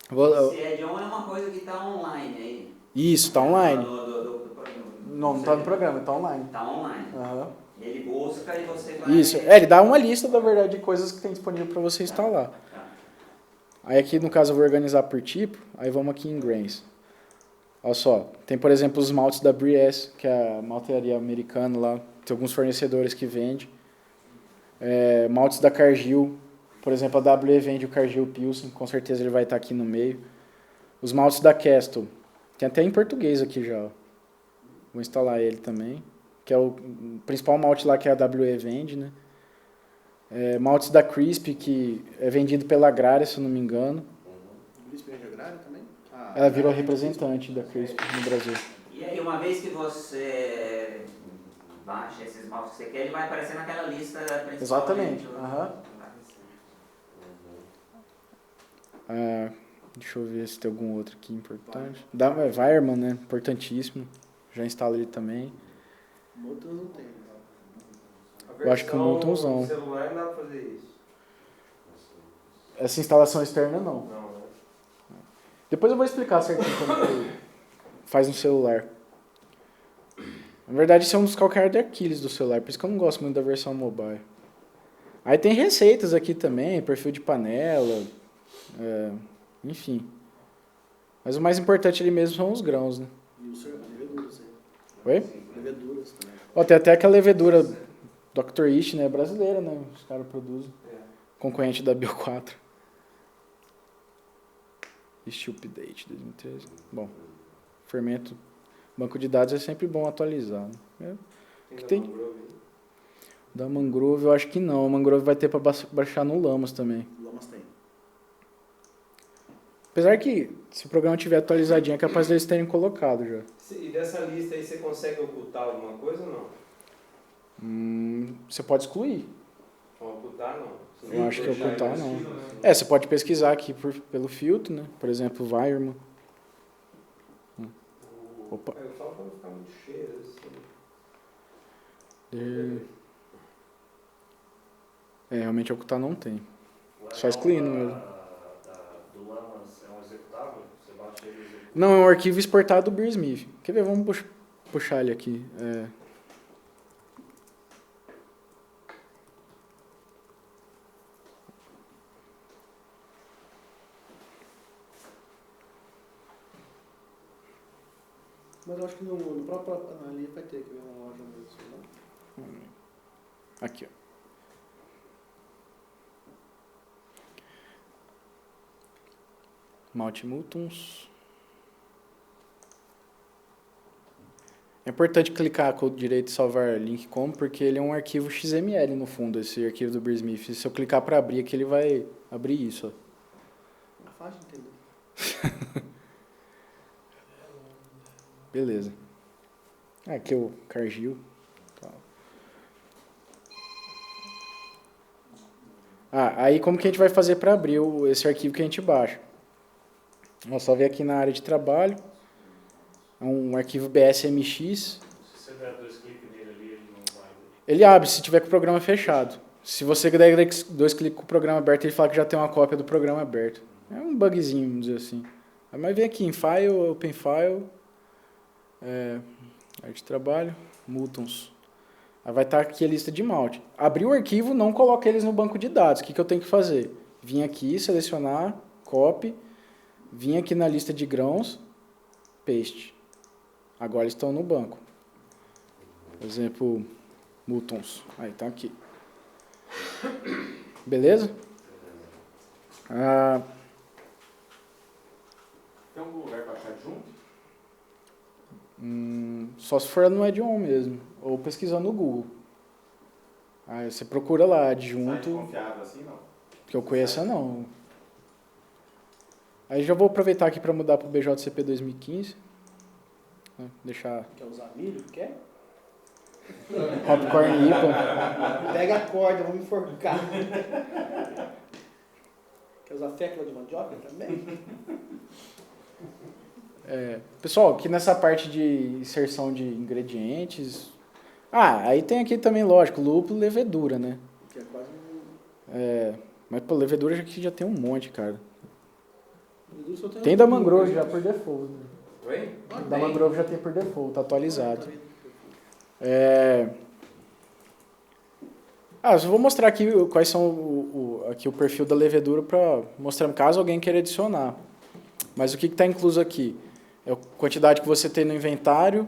[SPEAKER 2] Esse add-on é uma coisa que está online aí.
[SPEAKER 1] Isso, está online.
[SPEAKER 2] Não
[SPEAKER 1] está no programa, está online.
[SPEAKER 2] Está online.
[SPEAKER 1] Uhum.
[SPEAKER 2] Ele busca e você vai...
[SPEAKER 1] Isso, ele dá uma lista, na verdade, de coisas que tem disponível para você instalar. Aí aqui, no caso, eu vou organizar por tipo, aí vamos aqui em Grains. Olha só, tem, por exemplo, os maltes da Bries, que é a maltearia americana lá, tem alguns fornecedores que vendem. Maltes da Cargill, por exemplo, a WE vende o Cargill Pilsen, com certeza ele vai estar aqui no meio. Os maltes da Castle, tem até em português aqui já, ó. Vou instalar ele também, que é o principal malte lá que a WE vende, né? Maltes da Crisp, que é vendido pela Agrária, se eu não me engano.
[SPEAKER 6] Crisp vende Agrária também?
[SPEAKER 1] Ela virou representante da Crisp no Brasil.
[SPEAKER 2] E aí, uma vez que você baixa esses maltes que você quer, ele vai aparecer naquela lista principal.
[SPEAKER 1] Exatamente. Deixa eu ver se tem algum outro aqui importante. Weirman, né? Importantíssimo. Já instalo ele também.
[SPEAKER 6] Multons não tem.
[SPEAKER 1] Eu acho que o Multonsão.
[SPEAKER 7] No celular não dá pra fazer isso.
[SPEAKER 1] Essa instalação externa não.
[SPEAKER 7] Não, né?
[SPEAKER 1] Depois eu vou explicar certinho faz no celular. Na verdade, isso é um dos calcanhares de Aquiles do celular, por isso que eu não gosto muito da versão mobile. Aí tem receitas aqui também, perfil de panela, enfim. Mas o mais importante ali mesmo são os grãos, né?
[SPEAKER 6] E o leveduras, hein?
[SPEAKER 1] Oi?
[SPEAKER 6] Leveduras também.
[SPEAKER 1] Ó, tem até aquela levedura Dr. Ish, né? Brasileira, né? Os caras produzem. Concorrente da Bio 4. Ish Update 2013. Bom, fermento, banco de dados é sempre bom atualizar, né? Tem da Mangrove, eu acho que não. A Mangrove vai ter para baixar no Lamas também.
[SPEAKER 6] Lamas tem.
[SPEAKER 1] Apesar que, se o programa tiver atualizadinho, é capaz deles terem colocado já.
[SPEAKER 7] E dessa lista aí, você consegue ocultar alguma coisa ou não?
[SPEAKER 1] Você pode excluir.
[SPEAKER 7] Ocultar, não.
[SPEAKER 1] Eu acho que ocultar, não. Você pode pesquisar aqui pelo filtro, né? Por exemplo, Weiermann. Opa.
[SPEAKER 7] Eu falo pra não ficar muito cheio, assim.
[SPEAKER 1] Realmente ocultar não tem. Só excluindo mesmo.
[SPEAKER 9] Do Lamas é um executável? Você bate ele e executa?
[SPEAKER 1] Não, é um arquivo exportado do Beersmith. Quer ver? Vamos puxar ele aqui.
[SPEAKER 6] Mas eu acho que no próprio ali vai ter que ver uma loja mesmo, não?
[SPEAKER 1] Aqui, ó. Multimutons. É importante clicar com o direito de salvar link como, porque ele é um arquivo XML no fundo, esse arquivo do Beersmith. Se eu clicar para abrir aqui, ele vai abrir isso, ó.
[SPEAKER 6] É fácil de entender.
[SPEAKER 1] Beleza. Aqui é o Cargill. Aí como que a gente vai fazer para abrir esse arquivo que a gente baixa? É só ver aqui na área de trabalho. É um arquivo BSMX.
[SPEAKER 9] Se você der 2 cliques nele ali, ele não vai...
[SPEAKER 1] Ele abre se tiver com o programa fechado. Se você der 2 cliques com o programa aberto, ele fala que já tem uma cópia do programa aberto. É um bugzinho, vamos dizer assim. Mas vem aqui em File, Open File, área de trabalho, Mutons. Aí vai estar aqui a lista de malte. Abrir o arquivo, não coloca eles no banco de dados. O que eu tenho que fazer? Vim aqui, selecionar, copy, vim aqui na lista de grãos, paste. Agora eles estão no banco. Por exemplo, Mutons. Aí, tá aqui. Beleza?
[SPEAKER 5] Tem algum lugar para achar junto?
[SPEAKER 1] Só se for no Add-on mesmo. Ou pesquisando no Google. Aí você procura lá, adjunto.
[SPEAKER 5] Confiável assim, não?
[SPEAKER 1] Que eu conheça, não. Aí já vou aproveitar aqui para mudar para o BJCP 2015. Deixar...
[SPEAKER 6] Quer usar milho? Quer?
[SPEAKER 1] Popcorn IPA.
[SPEAKER 6] Pega a corda, vamos enforcar. Quer usar fécula de mandioca também?
[SPEAKER 1] Pessoal, aqui nessa parte de inserção de ingredientes... aí tem aqui também, lógico, lúpulo e levedura, né?
[SPEAKER 6] Que é quase
[SPEAKER 1] mas, pô, levedura aqui já tem um monte, cara.
[SPEAKER 6] um...
[SPEAKER 1] Tem da Mangrove já por default.
[SPEAKER 7] Oi?
[SPEAKER 1] Da Mangrove já tem por default, tá atualizado. Só vou mostrar aqui quais são aqui o perfil da levedura para mostrar caso alguém queira adicionar. Mas o que está incluso aqui? É a quantidade que você tem no inventário,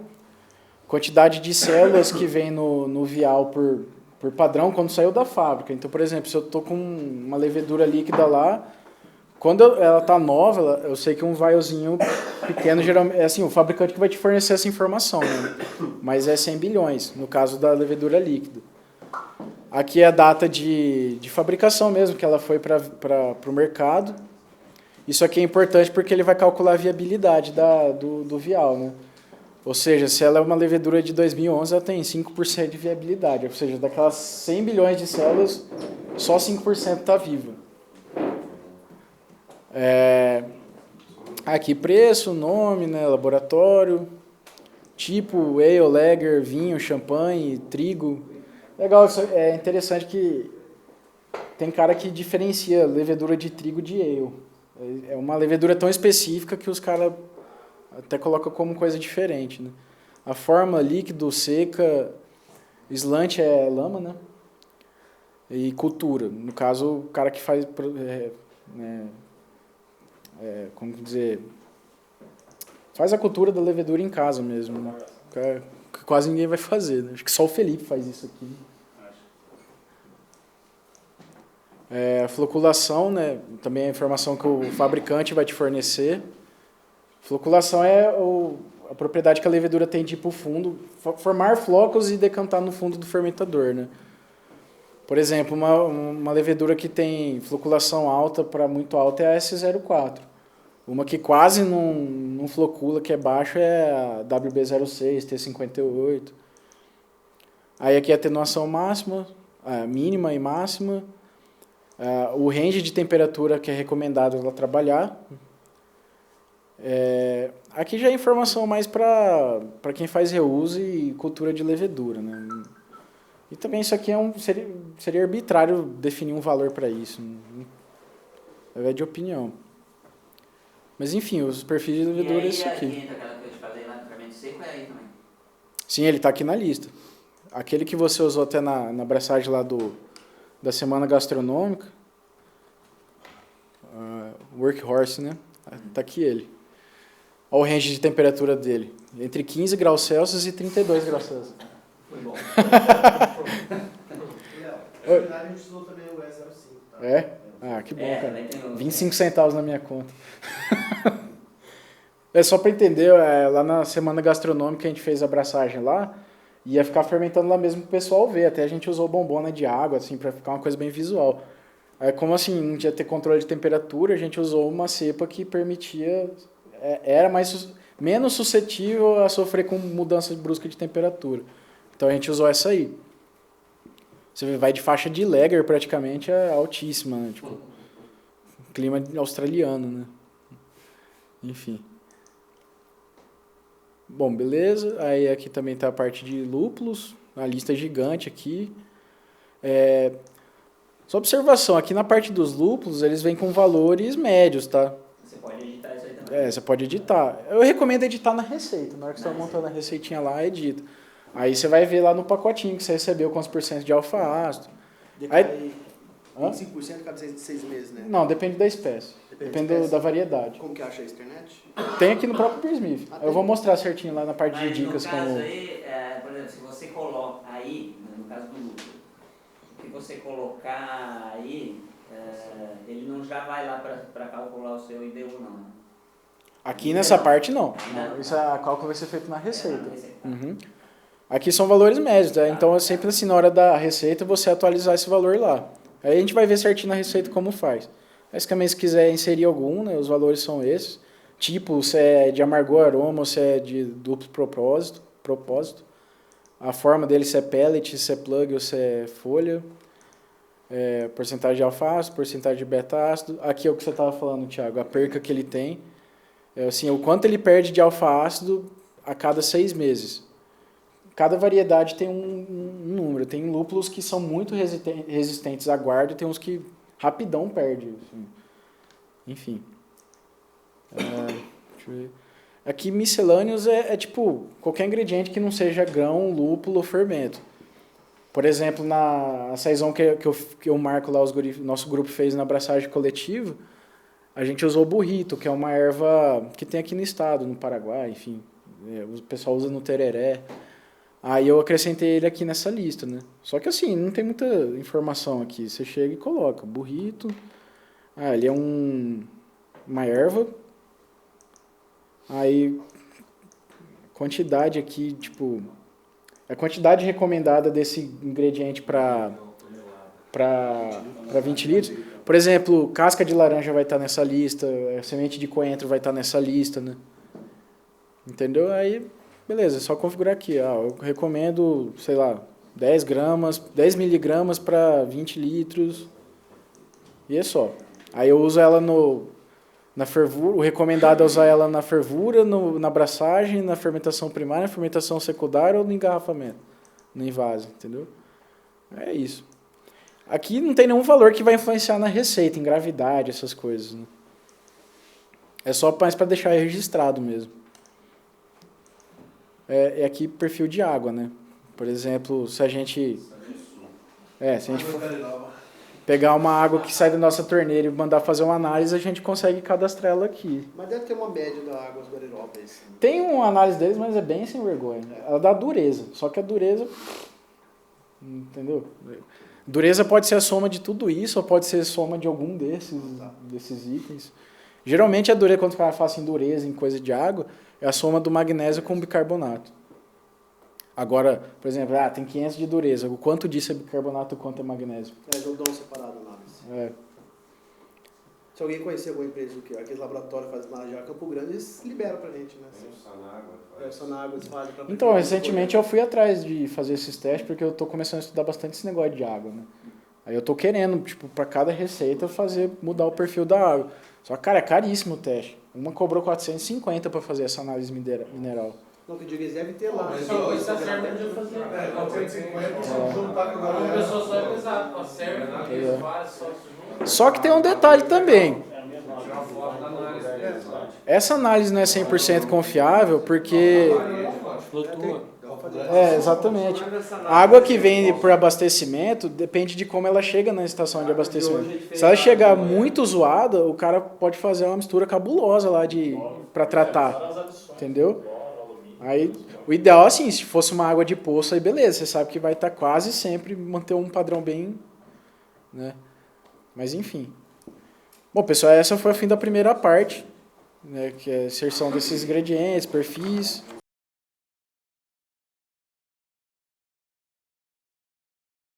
[SPEAKER 1] quantidade de células que vem no vial por padrão quando saiu da fábrica. Então, por exemplo, se eu estou com uma levedura líquida lá, quando ela está nova, eu sei que um vialzinho pequeno, geralmente, é assim, o fabricante que vai te fornecer essa informação, né? Mas é 100 bilhões, no caso da levedura líquida. Aqui é a data de fabricação mesmo, que ela foi para o mercado. Isso aqui é importante porque ele vai calcular a viabilidade do vial, né? Ou seja, se ela é uma levedura de 2011, ela tem 5% de viabilidade. Ou seja, daquelas 100 bilhões de células, só 5% está viva. Aqui preço, nome, né, laboratório, tipo, ale, lager, vinho, champanhe, trigo. Legal, é interessante que tem cara que diferencia levedura de trigo de ale. É uma levedura tão específica que os caras até coloca como coisa diferente, né? A forma, líquido, seca, slant é lama, né? E cultura. No caso, o cara que faz, como dizer, faz a cultura da levedura em casa mesmo, né? Que quase ninguém vai fazer, né? Acho que só o Felipe faz isso aqui. A floculação, né? Também é a informação que o fabricante vai te fornecer. Floculação é a propriedade que a levedura tem de ir para o fundo, formar flocos e decantar no fundo do fermentador, né? Por exemplo, uma levedura que tem floculação alta para muito alta é a S04. Uma que quase não flocula, que é baixa, é a WB06, T58. Aí aqui é a atenuação máxima, mínima e máxima. O range de temperatura que é recomendado ela trabalhar. Aqui já é informação mais para quem faz reuso e cultura de levedura, né? E também isso aqui seria arbitrário definir um valor para isso. É de opinião. Mas enfim, os perfis de levedura é isso aqui.
[SPEAKER 2] E aí entra aquela que eu te falei lá no fermento seco, é aí também?
[SPEAKER 1] Sim, ele está aqui na lista. Aquele que você usou até na abraçagem lá da Semana Gastronômica, Workhorse, né? Está aqui ele. Olha o range de temperatura dele. Entre 15 graus Celsius e 32 graus Celsius.
[SPEAKER 2] Foi bom.
[SPEAKER 6] Léo, a gente usou também o E05, tá?
[SPEAKER 1] É? Ah, que bom, cara. 25 centavos na minha conta. É só para entender, lá na Semana Gastronômica a gente fez a abraçagem lá, ia ficar fermentando lá mesmo pro pessoal ver. Até a gente usou bombona de água, assim, para ficar uma coisa bem visual. Aí, como assim, não tinha ter controle de temperatura, a gente usou uma cepa que permitia, era menos suscetível a sofrer com mudança brusca de temperatura. Então a gente usou essa aí. Você vai de faixa de lager praticamente altíssima, né? Tipo, clima australiano, né? Enfim. Bom, beleza. Aí aqui também tá a parte de lúpulos, a lista gigante aqui. Só observação, aqui na parte dos lúpulos, eles vêm com valores médios, tá?
[SPEAKER 2] Você pode editar isso aí também.
[SPEAKER 1] Você pode editar. Eu recomendo editar na receita. Na hora que você está montando a receitinha lá, edita. Aí você vai ver lá no pacotinho que você recebeu quantos % de alfa-ácido.
[SPEAKER 6] Aí, 25% cada 6 meses, né?
[SPEAKER 1] Não, depende da espécie. Depende da variedade.
[SPEAKER 6] Como que acha isso, internet?
[SPEAKER 1] Tem aqui no próprio Beer Smith. Eu vou mostrar certinho lá na parte de dicas.
[SPEAKER 2] No caso aí, por exemplo, se você coloca aí, no caso do lúpulo, o que você colocar aí, ele não já vai lá para calcular o seu IBU, não.
[SPEAKER 1] Aqui nessa parte não. Isso a cálculo vai ser feito na receita. Uhum. Aqui são valores médios, tá? Então é sempre assim, na hora da receita, você atualizar esse valor lá. Aí a gente vai ver certinho na receita como faz. Basicamente, se quiser inserir algum, né, os valores são esses. Tipo, se é de amargor, aroma, ou se é de duplo propósito. A forma dele, se é pellet, se é plug ou se é folha. Porcentagem de alfa-ácido, porcentagem de beta-ácido. Aqui é o que você estava falando, Thiago, a perca que ele tem. Assim, o quanto ele perde de alfa-ácido a cada 6 meses. Cada variedade tem um número. Tem lúpulos que são muito resistentes a guarda e tem uns que rapidão perde. Assim. Enfim. Deixa eu ver. Aqui, miscelâneos é tipo qualquer ingrediente que não seja grão, lúpulo ou fermento. Por exemplo, na saison que eu marco lá, nosso grupo fez na abraçagem coletiva, a gente usou burrito, que é uma erva que tem aqui no estado, no Paraguai, enfim. O pessoal usa no tereré. Aí eu acrescentei ele aqui nessa lista, né? Só que assim, não tem muita informação aqui. Você chega e coloca burrito. Ele é uma erva. Aí, quantidade aqui, tipo... A quantidade recomendada desse ingrediente para 20 litros. Por exemplo, casca de laranja vai estar nessa lista, semente de coentro vai estar nessa lista, né? Entendeu? Aí, beleza, é só configurar aqui. Eu recomendo, sei lá, 10 miligramas para 20 litros. E é só. Aí eu uso ela na fervura, o recomendado é usar ela na fervura, na abraçagem, na fermentação primária, na fermentação secundária ou no engarrafamento, no invase, entendeu? É isso. Aqui não tem nenhum valor que vai influenciar na receita, em gravidade, essas coisas, né? É só mais para deixar registrado mesmo. é aqui perfil de água, né? Por exemplo, se a gente for pegar uma água que sai da nossa torneira e mandar fazer uma análise, a gente consegue cadastrar ela aqui.
[SPEAKER 6] Mas deve ter uma média da água dos Guarirópolis.
[SPEAKER 1] Tem uma análise deles, mas é bem sem vergonha. Ela dá dureza, só que a dureza... Entendeu? Dureza pode ser a soma de tudo isso, ou pode ser a soma de algum desses itens. Geralmente a dureza, quando o cara fala assim, dureza em coisa de água, é a soma do magnésio com o bicarbonato. Agora, por exemplo, tem 500 de dureza. O quanto disso é bicarbonato e o quanto é magnésio?
[SPEAKER 6] Eu dou um separado análise. Se alguém conhecer alguma empresa, aqueles laboratórios que fazem análise de Campo Grande, eles liberam pra gente, né? Sanágua eles fazem pra...
[SPEAKER 1] Então, recentemente eu fui atrás de fazer esses testes, porque eu tô começando a estudar bastante esse negócio de água, né? Aí eu tô querendo, tipo, pra cada receita mudar o perfil da água. Só que, cara, é caríssimo o teste. Uma cobrou 450 pra fazer essa análise mineral.
[SPEAKER 6] Não, que eu digo, eles devem ter lá.
[SPEAKER 11] Mas isso tá certo de fazer. 450, se juntar com a pessoa só é pesado. Ó, serve, eles fazem, só se juntam.
[SPEAKER 1] Só que tem um detalhe também. Essa análise não é 100% confiável porque...
[SPEAKER 10] Flutua.
[SPEAKER 1] Exatamente. A água que vem por abastecimento depende de como ela chega na estação de abastecimento. Se ela chegar muito zoada, o cara pode fazer uma mistura cabulosa lá para tratar. Entendeu? Aí, o ideal, assim, se fosse uma água de poço, aí beleza, você sabe que vai estar quase sempre, manter um padrão bem, né? Mas, enfim. Bom, pessoal, essa foi o fim da primeira parte, né, que é a inserção desses ingredientes, perfis.